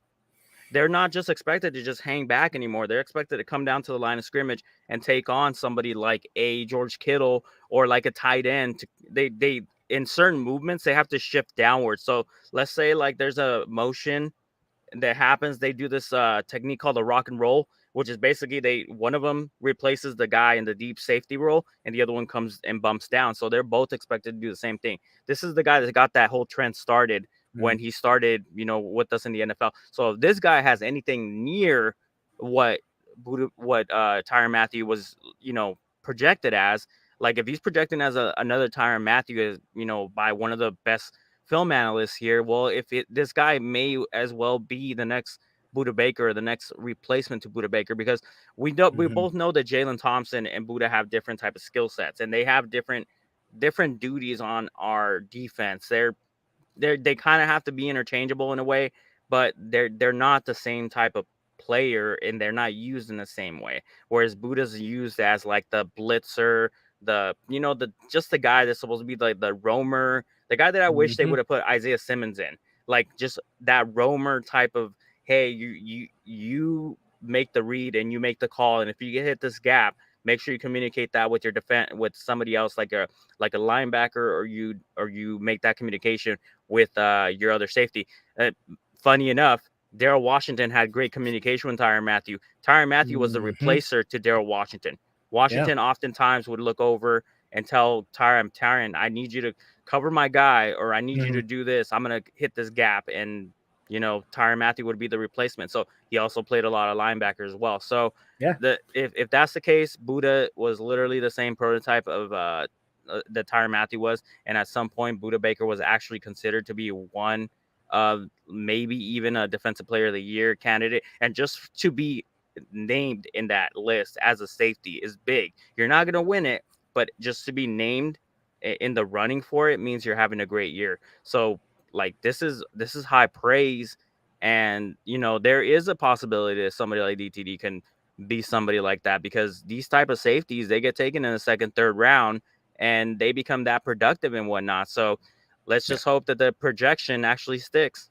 They're not just expected to just hang back anymore. They're expected to come down to the line of scrimmage and take on somebody like a George Kittle or like a tight end. They in certain movements, they have to shift downwards. So let's say like there's a motion that happens. They do this technique called the rock and roll, which is basically one of them replaces the guy in the deep safety role and the other one comes and bumps down. So they're both expected to do the same thing. This is the guy that got that whole trend started when he started, with us in the NFL. So if this guy has anything near what Tyrann Mathieu was, projected as, like if he's projecting as another Tyrann Mathieu, by one of the best film analysts here, well, this guy may as well be the next Buda Baker or the next replacement to Buda Baker, because we both know that Jalen Thompson and Buda have different type of skill sets and they have different duties on our defense. They kind of have to be interchangeable in a way, but they're not the same type of player and they're not used in the same way. Whereas Buda's used as like the blitzer, just the guy that's supposed to be like the roamer, the guy that I wish they would have put Isaiah Simmons in, like just that roamer type of, hey, you make the read and you make the call, and if you hit this gap, make sure you communicate that with your defense, with somebody else, like a linebacker, or you make that communication with your other safety. Funny enough, Darrell Washington had great communication with Tyrann Mathieu. Tyrann Mathieu was the replacer to Darrell Washington. Washington oftentimes would look over and tell Tyrann, I need you to cover my guy, or I need you to do this. I'm going to hit this gap. And, Tyrann Mathieu would be the replacement. So he also played a lot of linebackers as well. So if that's the case, Buda was literally the same prototype of that Tyrann Mathieu was. And at some point, Buda Baker was actually considered to be one of maybe even a defensive player of the year candidate. And just to be named in that list as a safety is big. You're not going to win it, but just to be named in the running for it means you're having a great year. So like this is high praise. And there is a possibility that somebody like DTD can be somebody like that, because these type of safeties, they get taken in the second, third round and they become that productive and whatnot. So let's just hope that the projection actually sticks.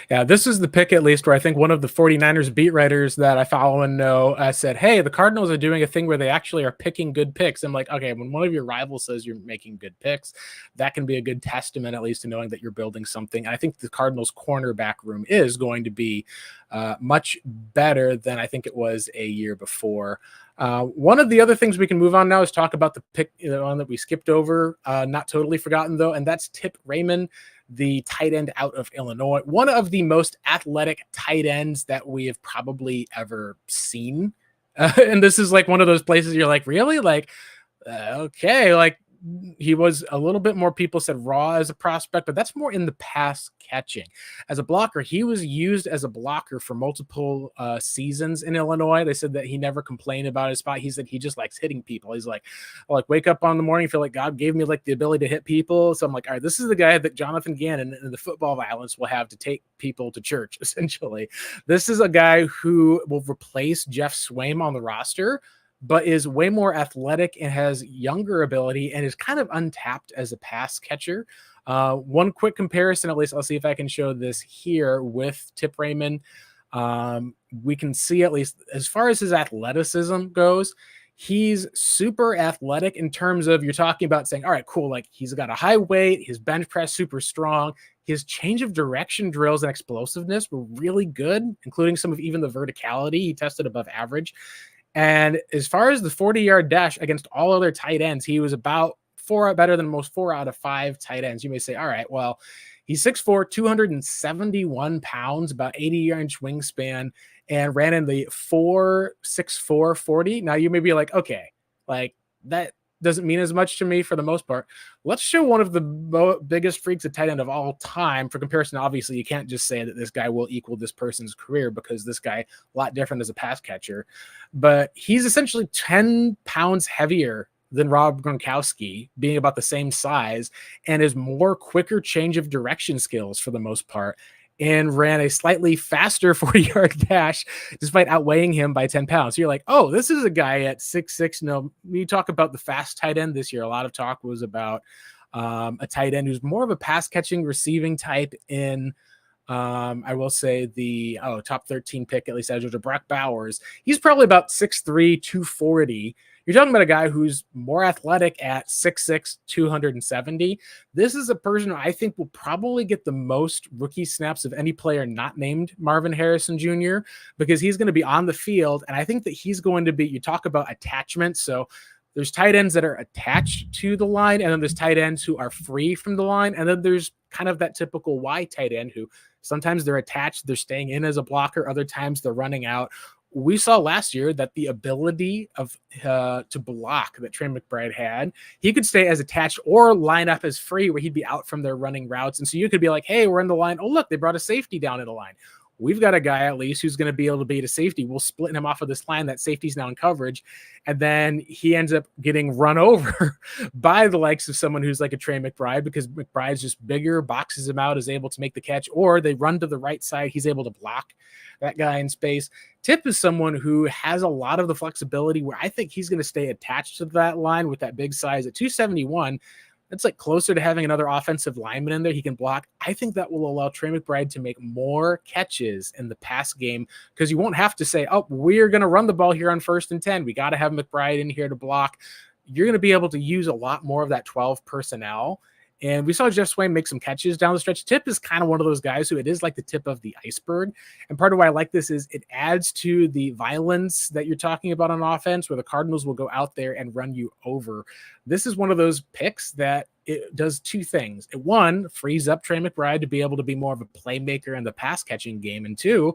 Yeah, this is the pick, at least, where I think one of the 49ers beat writers that I follow and know said, hey, the Cardinals are doing a thing where they actually are picking good picks. I'm like, okay, when one of your rivals says you're making good picks, that can be a good testament, at least, to knowing that you're building something. I think the Cardinals cornerback room is going to be much better than I think it was a year before. One of the other things we can move on now is talk about the pick, one that we skipped over, not totally forgotten though, and that's Tip Raymond, the tight end out of Illinois, one of the most athletic tight ends that we have probably ever seen. And this is like one of those places you're like, really? Like, okay, like he was a little bit more, people said raw as a prospect, but that's more in the pass catching. As a blocker, he was used as a blocker for multiple seasons in Illinois. They said that he never complained about his spot. He said he just likes hitting people. He's like, I like wake up on the morning, feel like God gave me like the ability to hit people. So I'm like, all right, this is the guy that Jonathan Gannon and the football violence will have to take people to church, essentially. This is a guy who will replace Jeff Swaim on the roster, but is way more athletic and has younger ability and is kind of untapped as a pass catcher. One quick comparison, at least I'll see if I can show this here with Tip Raymond. We can see, at least as far as his athleticism goes, He's super athletic in terms of you're talking about saying, all right, cool. Like he's got a high weight, his bench press super strong. His change of direction drills and explosiveness were really good, including some of even the verticality. He tested above average. And as far as the 40-yard dash against all other tight ends, he was about better than most 4 out of 5 tight ends. You may say, all right, well, he's 6'4", 271 pounds, about 80-inch wingspan, and ran in the 4.64 40. Now you may be like, okay, like that doesn't mean as much to me for the most part. Let's show one of the biggest freaks at tight end of all time for comparison. Obviously, you can't just say that this guy will equal this person's career because this guy a lot different as a pass catcher, but he's essentially 10 pounds heavier than Rob Gronkowski, being about the same size, and is more quicker change of direction skills for the most part, and ran a slightly faster 40-yard dash despite outweighing him by 10 pounds. So you're like, oh, this is a guy at 6'6". No, you talk about the fast tight end this year. A lot of talk was about a tight end who's more of a pass catching receiving type in I will say the top 13 pick, at least as of Brock Bowers. He's probably about 6'3", 240. You're talking about a guy who's more athletic at 6'6", 270. This is a person who I think will probably get the most rookie snaps of any player not named Marvin Harrison Jr. because he's going to be on the field. And I think that he's going to be, you talk about attachment. So there's tight ends that are attached to the line, and then there's tight ends who are free from the line. And then there's kind of that typical Y tight end who sometimes they're attached, they're staying in as a blocker, other times they're running out. We saw last year that the ability of to block that Trey McBride had, he could stay as attached or line up as free where he'd be out from their running routes. And so you could be like, hey, we're in the line. Oh, look, they brought a safety down in the line. We've got a guy at least who's going to be able to beat a safety. We'll split him off of this line. That safety's now in coverage. And then he ends up getting run over by the likes of someone who's like a Trey McBride because McBride's just bigger, boxes him out, is able to make the catch, or they run to the right side. He's able to block that guy in space. Tip is someone who has a lot of the flexibility where I think he's going to stay attached to that line with that big size at 271. That's like closer to having another offensive lineman in there he can block. I think that will allow Trey McBride to make more catches in the pass game because you won't have to say, oh, we're going to run the ball here on 1st and 10. We got to have McBride in here to block. You're going to be able to use a lot more of that 12 personnel. And we saw Jeff Swain make some catches down the stretch. Tip is kind of one of those guys who it is like the tip of the iceberg. And part of why I like this is it adds to the violence that you're talking about on offense where the Cardinals will go out there and run you over. This is one of those picks that it does two things. It, one, frees up Trey McBride to be able to be more of a playmaker in the pass catching game. And two,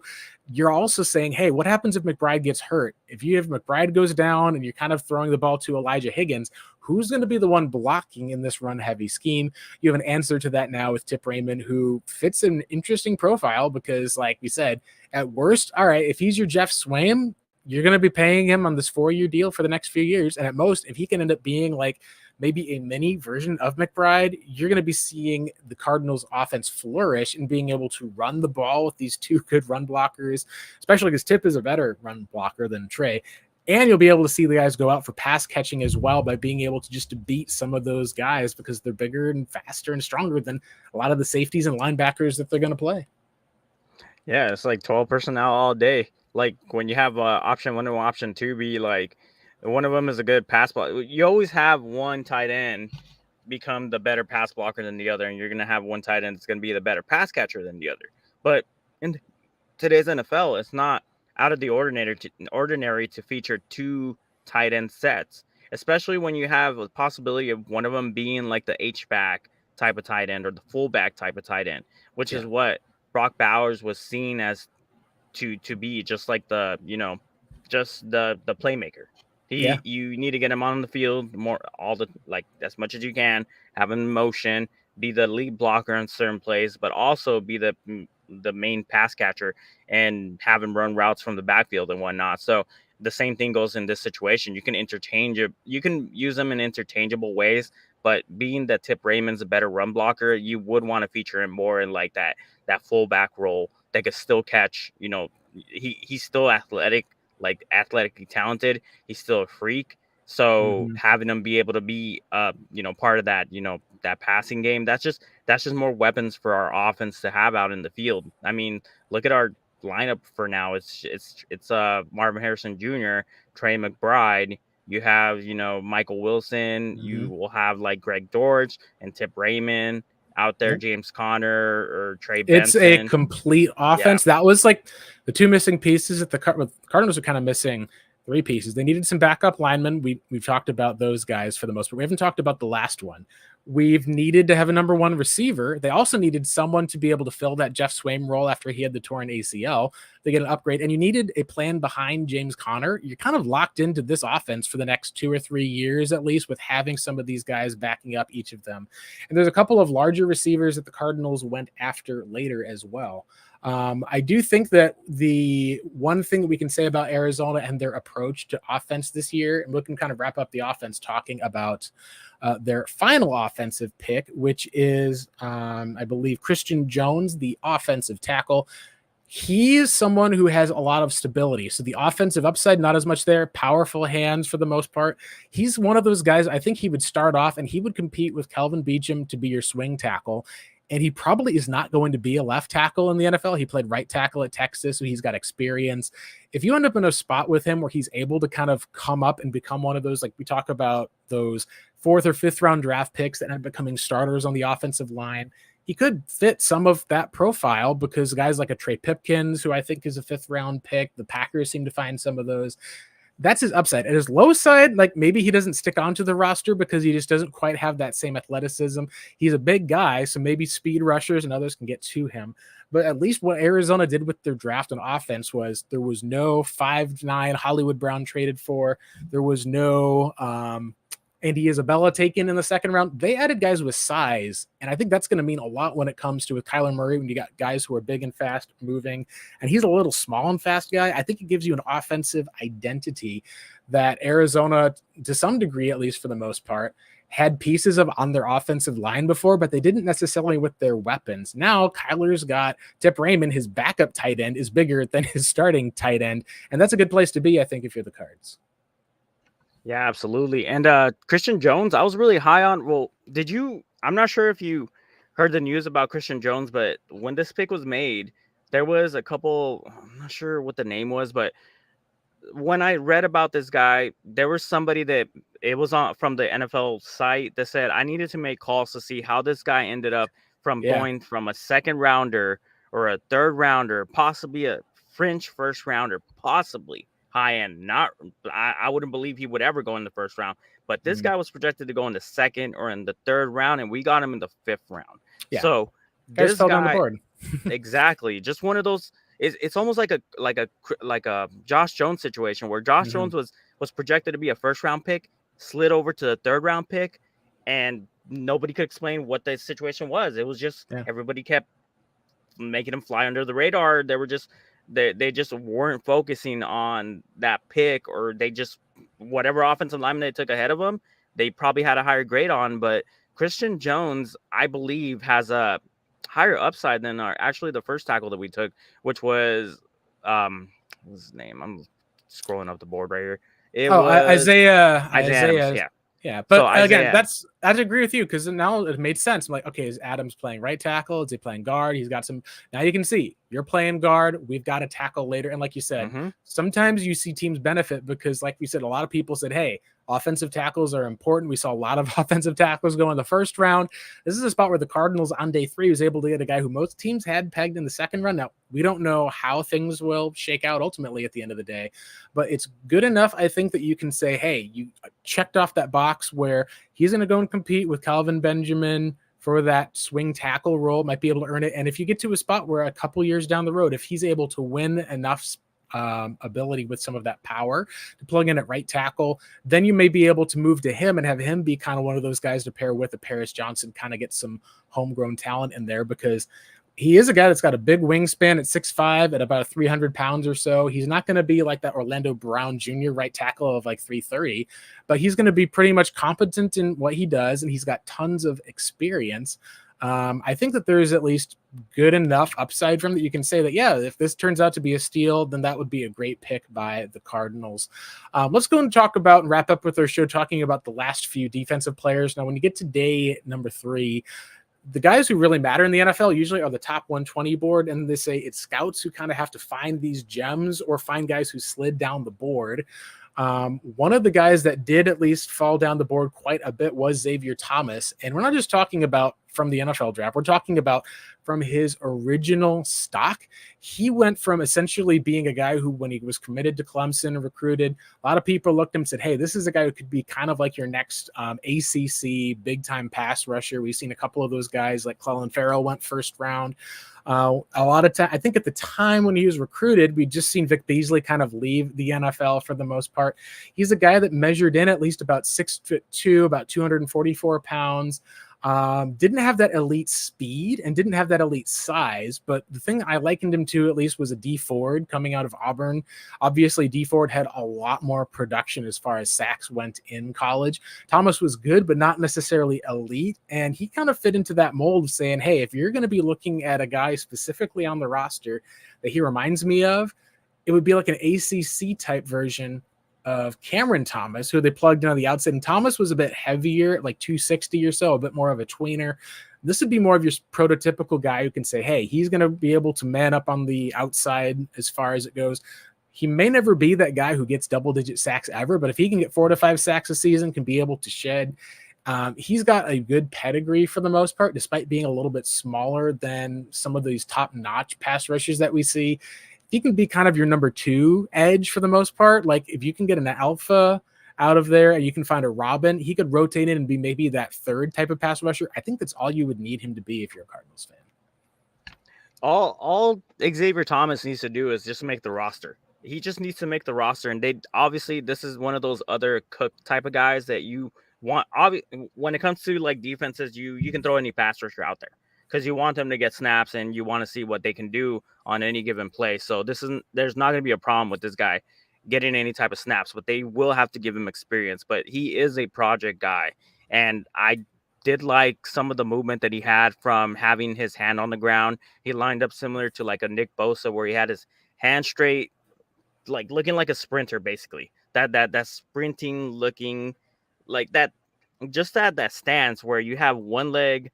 you're also saying, hey, what happens if McBride gets hurt? If McBride goes down and you're kind of throwing the ball to Elijah Higgins, who's going to be the one blocking in this run heavy scheme? You have an answer to that now with Tip Raymond, who fits an interesting profile because, like we said, at worst, all right, if he's your Jeff Swain, you're going to be paying him on this 4-year deal for the next few years. And at most, if he can end up being like maybe a mini version of McBride, you're going to be seeing the Cardinals offense flourish and being able to run the ball with these two good run blockers, especially because Tip is a better run blocker than Trey. And you'll be able to see the guys go out for pass catching as well by being able to just beat some of those guys because they're bigger and faster and stronger than a lot of the safeties and linebackers that they're going to play. Yeah, it's like 12 personnel all day. Like when you have option 1 and option 2 be like one of them is a good pass block. You always have one tight end become the better pass blocker than the other, and you're going to have one tight end that's going to be the better pass catcher than the other. But in today's NFL, it's not out of the ordinary to feature 2 tight end sets, especially when you have a possibility of one of them being like the H-back type of tight end or the fullback type of tight end, which is what Brock Bowers was seen as to be, just like the playmaker. You need to get him on the field more, as much as you can, have him in motion, be the lead blocker in certain plays, but also be the main pass catcher and have him run routes from the backfield and whatnot. So the same thing goes in this situation. You can use them in interchangeable ways, but being that Tip Raymond's a better run blocker, you would want to feature him more in like that fullback role that could still catch. He's still athletically talented. He's still a freak. So having him be able to be part of that, that passing game, that's just more weapons for our offense to have out in the field. I mean, look at our lineup for now. It's Marvin Harrison Jr., Trey McBride, You have, Michael Wilson. You will have like Greg Dortch and Tip Raymond out there, Yep. James Conner or Trey It's a Benson. complete offense. That was like the two missing pieces that the Cardinals are kind of missing. Three pieces. They needed some backup linemen. We've talked about those guys for the most part. We haven't talked about the last one. We've needed to have a number one receiver. They also needed someone to be able to fill that Jeff Swaim role after he had the torn ACL. They get an upgrade, and you needed a plan behind James Conner. You're kind of locked into this offense for the next 2 or 3 years at least, with having some of these guys backing up each of them. And there's a couple of larger receivers that the Cardinals went after later as well. I do think that the one thing that we can say about Arizona and their approach to offense this year, and we can kind of wrap up the offense talking about their final offensive pick, which is, I believe, Christian Jones, the offensive tackle. He's someone who has a lot of stability. So the offensive upside, not as much there. Powerful hands for the most part. He's one of those guys, I think he would start off and he would compete with Kelvin Beachum to be your swing tackle. And he probably is not going to be a left tackle in the NFL. He played right tackle at Texas, so he's got experience. If you end up in a spot with him where he's able to kind of come up and become one of those, like we talk about those 4th or 5th round draft picks that end up becoming starters on the offensive line, he could fit some of that profile because guys like a Trey Pipkins, who I think is a 5th round pick, the Packers seem to find some of those. That's his upside. At his low side, like maybe he doesn't stick onto the roster because he just doesn't quite have that same athleticism. He's a big guy, so maybe speed rushers and others can get to him. But at least what Arizona did with their draft on offense was there was no 5'9" Hollywood Brown traded for. There was no Andy Isabella taken in the 2nd round. They added guys with size, and I think that's going to mean a lot when it comes to with Kyler Murray, when you got guys who are big and fast moving, and he's a little small and fast guy. I think it gives you an offensive identity that Arizona, to some degree, at least for the most part, had pieces of on their offensive line before, but they didn't necessarily with their weapons. Now Kyler's got Tip Raymond, his backup tight end is bigger than his starting tight end, and that's a good place to be, I think, if you're the Cards. Yeah, absolutely. And Christian Jones, I was really high on. Well, I'm not sure if you heard the news about Christian Jones, but when this pick was made, there was a couple, I'm not sure what the name was, but when I read about this guy, there was somebody that it was on from the NFL site that said I needed to make calls to see how this guy ended up from going from a 2nd rounder or a 3rd rounder, possibly a fringe 1st rounder, possibly high end. Not, I wouldn't believe he would ever go in the 1st round, but this guy was projected to go in the 2nd or in the 3rd round, and we got him in the 5th round. Yeah. So this fell down the board. Exactly, just one of those. It's almost like a Josh Jones situation where Josh Jones was projected to be a 1st round pick, slid over to the 3rd round pick, and nobody could explain what the situation was. It was just everybody kept making him fly under the radar. They just weren't focusing on that pick, or they just whatever offensive lineman they took ahead of him, they probably had a higher grade on. But Christian Jones, I believe, has a higher upside than actually the 1st tackle that we took, which was what's his name? I'm scrolling up the board right here. It was Isaiah Adams, yeah. But so again, I agree with you because now it made sense. I'm like, okay, is Adams playing right tackle? Is he playing guard? He's got some. Now you can see you're playing guard. We've got a tackle later, and like you said, sometimes you see teams benefit because, like we said, a lot of people said, "Hey, offensive tackles are important." We saw a lot of offensive tackles go in the 1st round. This is a spot where the Cardinals on day 3 was able to get a guy who most teams had pegged in the 2nd round. Now, we don't know how things will shake out ultimately at the end of the day, but it's good enough, I think, that you can say, hey, you checked off that box where he's going to go and compete with Calvin Benjamin for that swing tackle role, might be able to earn it. And if you get to a spot where a couple years down the road, if he's able to win enough ability with some of that power to plug in at right tackle, then you may be able to move to him and have him be kind of one of those guys to pair with a Paris Johnson, kind of get some homegrown talent in there, because he is a guy that's got a big wingspan at 6'5", at about 300 pounds or so. He's not going to be like that Orlando Brown Jr. right tackle of like 330, but he's going to be pretty much competent in what he does, and he's got tons of experience. I think that there is at least good enough upside from that you can say that, yeah, if this turns out to be a steal, then that would be a great pick by the Cardinals. Let's go and talk about and wrap up with our show talking about the last few defensive players. Now, when you get to day number 3, the guys who really matter in the NFL usually are the top 120 board, and they say it's scouts who kind of have to find these gems or find guys who slid down the board. One of the guys that did at least fall down the board quite a bit was Xavier Thomas. And we're not just talking about from the NFL draft, we're talking about from his original stock. He went from essentially being a guy who, when he was committed to Clemson, recruited, a lot of people looked at him and said, hey, this is a guy who could be kind of like your next ACC big time pass rusher. We've seen a couple of those guys, like Clelin Ferrell went first round. A lot of time, I think at the time when he was recruited, we'd just seen Vic Beasley kind of leave the NFL for the most part. He's a guy that measured in at least about 6'2", about 244 pounds. Didn't have that elite speed and didn't have that elite size, but the thing I likened him to at least was a D Ford coming out of Auburn. Obviously, D Ford had a lot more production as far as sacks went in college. Thomas was good, but not necessarily elite, and he kind of fit into that mold of saying, hey, if you're going to be looking at a guy specifically on the roster that he reminds me of, it would be like an ACC type version of Cameron Thomas, who they plugged in on the outside. And Thomas was a bit heavier, like 260 or so, a bit more of a tweener. This would be more of your prototypical guy who can say, hey, he's going to be able to man up on the outside as far as it goes. He may never be that guy who gets double-digit sacks ever, but if he can get 4 to 5 sacks a season, can be able to shed. He's got a good pedigree for the most part, despite being a little bit smaller than some of these top-notch pass rushers that we see. He can be kind of your number 2 edge for the most part. Like if you can get an alpha out of there and you can find a Robin, he could rotate in and be maybe that 3rd type of pass rusher. I think that's all you would need him to be if you're a Cardinals fan. All Xavier Thomas needs to do is just make the roster. He just needs to make the roster. And they obviously, this is one of those other Cook type of guys that you want. When it comes to like defenses, you can throw any pass rusher out there, because you want them to get snaps and you want to see what they can do on any given play. So there's not going to be a problem with this guy getting any type of snaps, but they will have to give him experience. But he is a project guy. And I did like some of the movement that he had from having his hand on the ground. He lined up similar to like a Nick Bosa, where he had his hand straight, like looking like a sprinter, basically. That sprinting looking like that, just that stance where you have one leg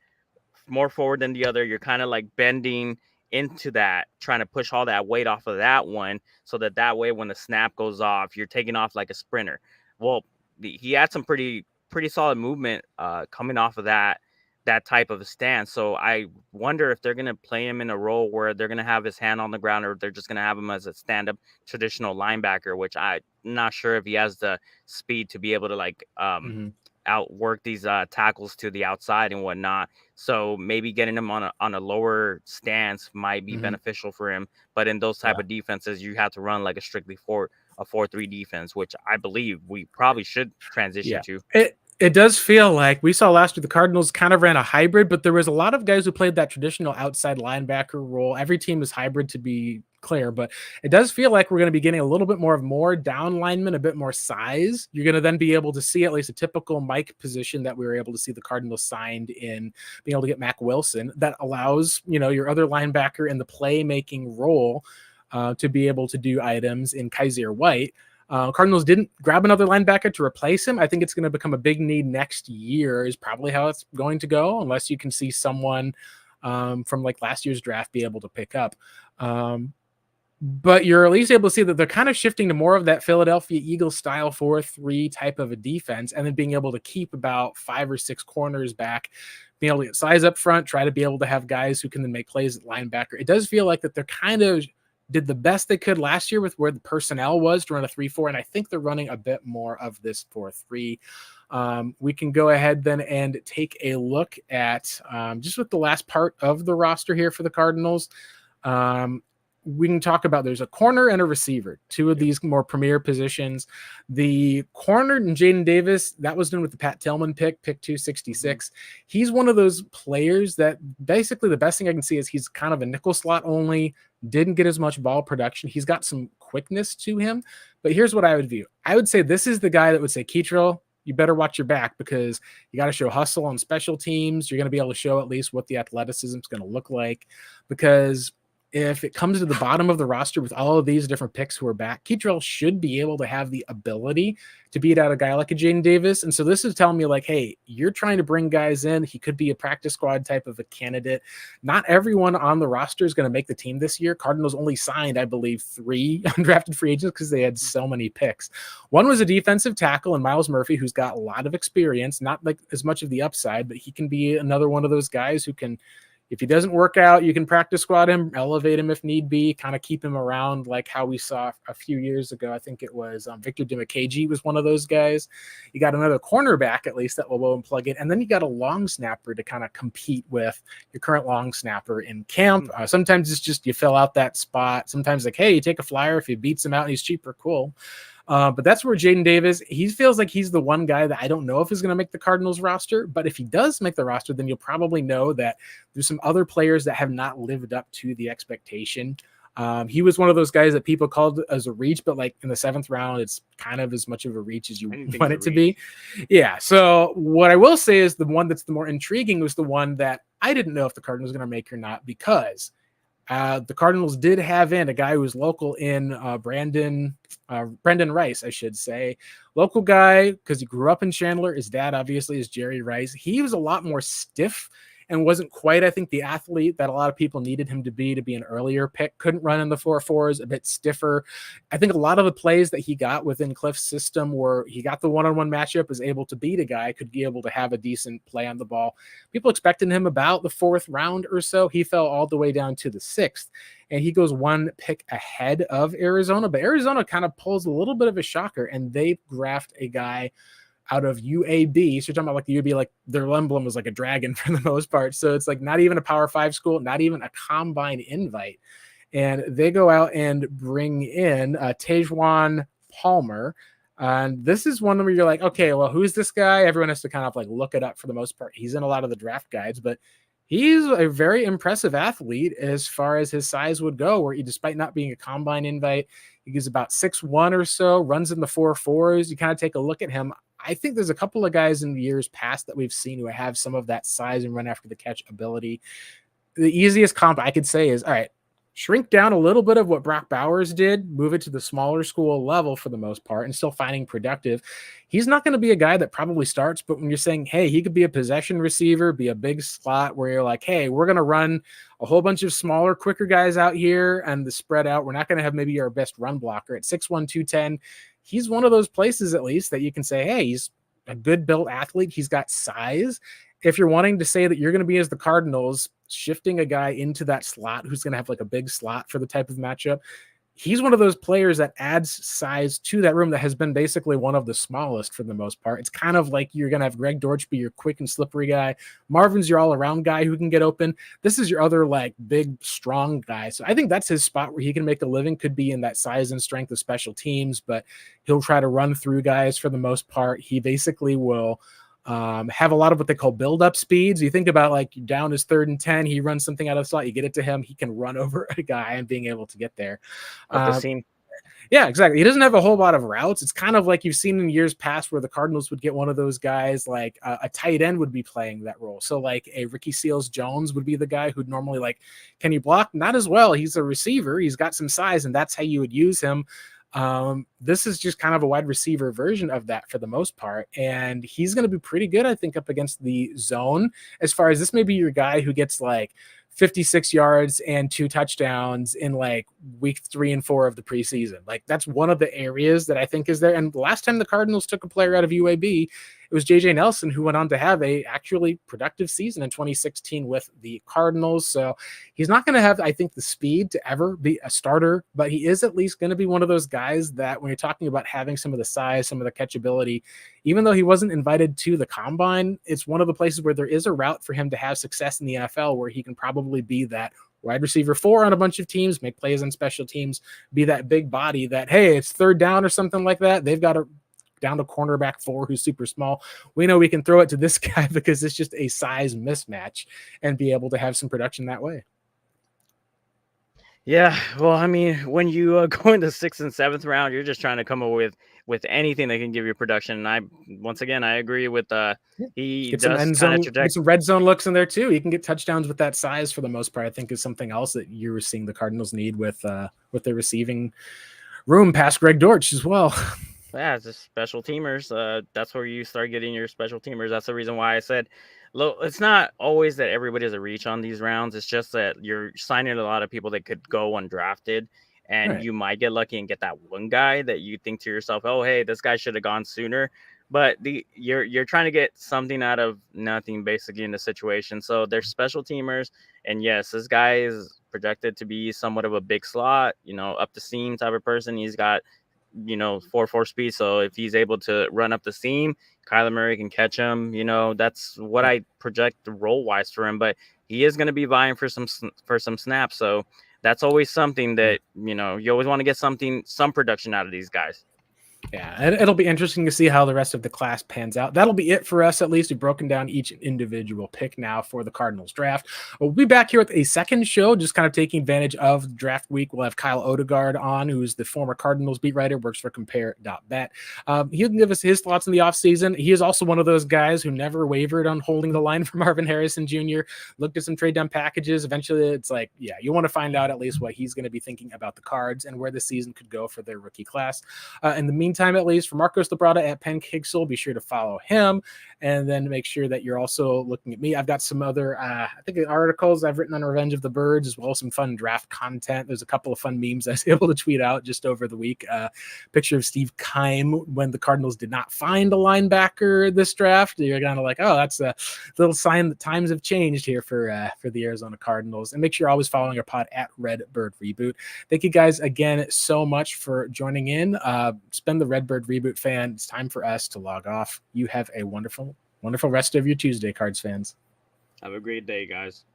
more forward than the other. You're kind of like bending into that, trying to push all that weight off of that one, so that way when the snap goes off, you're taking off like a sprinter. Well, he had some pretty solid movement coming off of that type of a stance. So I wonder if they're going to play him in a role where they're going to have his hand on the ground, or they're just going to have him as a stand-up traditional linebacker, which I'm not sure if he has the speed to be able to like outwork these tackles to the outside and whatnot. So maybe getting him on a lower stance might be beneficial for him. But in those type of defenses, you have to run like a strictly 4-3 defense, which I believe we probably should transition to. It does feel like we saw last year the Cardinals kind of ran a hybrid, but there was a lot of guys who played that traditional outside linebacker role. Every team is hybrid, to be clear, but it does feel like we're going to be getting a little bit more down linemen, a bit more size. You're going to then be able to see at least a typical Mike position that we were able to see the Cardinals signed in, being able to get Mac Wilson, that allows, your other linebacker in the playmaking role to be able to do items in Kaiser White. Cardinals didn't grab another linebacker to replace him. I think it's going to become a big need next year, is probably how it's going to go, unless you can see someone from like last year's draft be able to pick up. But you're at least able to see that they're kind of shifting to more of that Philadelphia Eagles style 4-3 type of a defense, and then being able to keep about 5 or 6 corners back, being able to get size up front, try to be able to have guys who can then make plays at linebacker. It does feel like that they're kind of did the best they could last year with where the personnel was to run a 3-4, and I think they're running a bit more of this 4-3. We can go ahead then and take a look at just with the last part of the roster here for the Cardinals. We can talk about, there's a corner and a receiver, 2 of these more premier positions. The corner and Jaden Davis, that was done with the Pat Tillman pick 266. He's one of those players that basically the best thing I can see is he's kind of a nickel slot only, didn't get as much ball production. He's got some quickness to him, but here's what I would view. I would say this is the guy that would say, Keitrell, you better watch your back, because you got to show hustle on special teams. You're going to be able to show at least what the athleticism is going to look like, because if it comes to the bottom of the roster with all of these different picks who are back, Keitrell should be able to have the ability to beat out a guy like a Jaden Davis. And so this is telling me like, hey, you're trying to bring guys in. He could be a practice squad type of a candidate. Not everyone on the roster is going to make the team this year. Cardinals only signed, I believe, 3 undrafted free agents because they had so many picks. One was a defensive tackle and Miles Murphy, who's got a lot of experience, not like as much of the upside, but he can be another one of those guys who can, if he doesn't work out, you can practice squad him, elevate him if need be, kind of keep him around like how we saw a few years ago. I think it was Victor Dimukeje was one of those guys. You got another cornerback at least that will go and plug in. And then you got a long snapper to kind of compete with your current long snapper in camp. Sometimes it's just you fill out that spot. Sometimes like, hey, you take a flyer. If he beats him out and he's cheaper, cool. But that's where Jaden Davis, he feels like he's the one guy that I don't know if is going to make the Cardinals roster. But if he does make the roster, then you'll probably know that there's some other players that have not lived up to the expectation. He was one of those guys that people called as a reach, but like in the 7th round, it's kind of as much of a reach as you want it to be. Yeah. So what I will say is the one that's the more intriguing was the one that I didn't know if the Cardinals were going to make or not, because the Cardinals did have in a guy who was local in Brendan Rice, I should say. Local guy, because he grew up in Chandler. His dad, obviously, is Jerry Rice. He was a lot more stiff and wasn't quite, I think, the athlete that a lot of people needed him to be an earlier pick. Couldn't run in the 4.4s, a bit stiffer. I think a lot of the plays that he got within Cliff's system where he got the one-on-one matchup, was able to beat a guy, could be able to have a decent play on the ball. People expected him about the 4th round or so. He fell all the way down to the 6th. And he goes 1 pick ahead of Arizona. But Arizona kind of pulls a little bit of a shocker, and they draft a guy out of UAB. So you're talking about like the UAB, like their emblem was like a dragon for the most part. So it's like not even a Power 5 school, not even a combine invite. And they go out and bring in Tejuan Palmer. And this is one where you're like, okay, well, who's this guy? Everyone has to kind of like look it up for the most part. He's in a lot of the draft guides, but he's a very impressive athlete as far as his size would go, where he, despite not being a combine invite, he's about 6'1" or so, runs in the 4.4s. You kind of take a look at him. I think there's a couple of guys in the years past that we've seen who have some of that size and run after the catch ability. The easiest comp I could say is, all right, shrink down a little bit of what Brock Bowers did, move it to the smaller school level for the most part, and still finding productive. He's not going to be a guy that probably starts, but when you're saying, hey, he could be a possession receiver, be a big slot where you're like, hey, we're going to run a whole bunch of smaller, quicker guys out here and the spread out. We're not going to have maybe our best run blocker at 6'1", 210. He's one of those places at least that you can say, hey, he's a good built athlete. He's got size. If you're wanting to say that you're going to be as the Cardinals, shifting a guy into that slot who's going to have like a big slot for the type of matchup, he's one of those players that adds size to that room that has been basically one of the smallest for the most part. It's kind of like you're going to have Greg Dortch be your quick and slippery guy. Marvin's your all-around guy who can get open. This is your other like big, strong guy. So I think that's his spot where he can make a living, could be in that size and strength of special teams, but he'll try to run through guys for the most part. He basically will have a lot of what they call build-up speeds. You think about like down is 3rd and 10, he runs something out of the slot, you get it to him, he can run over a guy and being able to get there. Yeah, exactly. He doesn't have a whole lot of routes. It's kind of like you've seen in years past where the Cardinals would get one of those guys, like a tight end would be playing that role. So like a Ricky Seals-Jones would be the guy who'd normally like, can he block? Not as well. He's a receiver. He's got some size, and that's how you would use him. This is just kind of a wide receiver version of that for the most part. And he's going to be pretty good, I think, up against the zone. As far as this may be your guy who gets like 56 yards and 2 touchdowns in like week 3 and 4 of the preseason. Like that's one of the areas that I think is there. And the last time the Cardinals took a player out of UAB, it was JJ Nelson, who went on to have a actually productive season in 2016 with the Cardinals. So he's not going to have, I think, the speed to ever be a starter, but he is at least going to be one of those guys that when you're talking about having some of the size, some of the catchability, even though he wasn't invited to the combine, it's one of the places where there is a route for him to have success in the NFL where he can probably be that wide receiver 4 on a bunch of teams, make plays on special teams, be that big body that, hey, it's 3rd down or something like that. They've got a down to cornerback 4 who's super small. We know we can throw it to this guy because it's just a size mismatch and be able to have some production that way. Yeah, well, I mean, when you go in the 6th and 7th round, you're just trying to come up with anything that can give you production. And once again, I agree with he Get some does end kind of zone, get some red zone looks in there too. He can get touchdowns with that size for the most part. I think is something else that you're seeing the Cardinals need with their receiving room past Greg Dortch as well. Yeah, it's just special teamers. That's where you start getting your special teamers. That's the reason why I said, look, it's not always that everybody's a reach on these rounds. It's just that you're signing a lot of people that could go undrafted, and Right. you might get lucky and get that one guy that you think to yourself, oh, hey, this guy should have gone sooner. But you're trying to get something out of nothing basically in the situation. So they're special teamers, and yes, this guy is projected to be somewhat of a big slot, up the seam type of person. He's got 4.4 speed. So if he's able to run up the seam, Kyler Murray can catch him. That's what I project role wise for him. But he is going to be vying for some snaps. So that's always something that you always want to get some production out of these guys. Yeah, and it'll be interesting to see how the rest of the class pans out. That'll be it for us, at least. We've broken down each individual pick now for the Cardinals draft. We'll be back here with a second show, just kind of taking advantage of draft week. We'll have Kyle Odegaard on, who's the former Cardinals beat writer, works for Compare.bet. He'll give us his thoughts in the offseason. He is also one of those guys who never wavered on holding the line for Marvin Harrison Jr., looked at some trade down packages. Eventually, it's like, yeah, you want to find out at least what he's going to be thinking about the Cards and where the season could go for their rookie class. In the meantime, at least for Marcos Labrada at Penkigsel, be sure to follow him, and then make sure that you're also looking at me. I've got some other articles I've written on Revenge of the Birds, as well as some fun draft content. There's a couple of fun memes I was able to tweet out just over the week. Picture of Steve Keim when the Cardinals did not find a linebacker this draft. You're kind of like, oh, that's a little sign that times have changed here for the Arizona Cardinals. And make sure you're always following our pod at Redbird Reboot. Thank you guys again so much for joining in. Spend the Redbird Reboot fan. It's time for us to log off. You have a wonderful rest of your Tuesday, Cards fans. Have a great day, guys.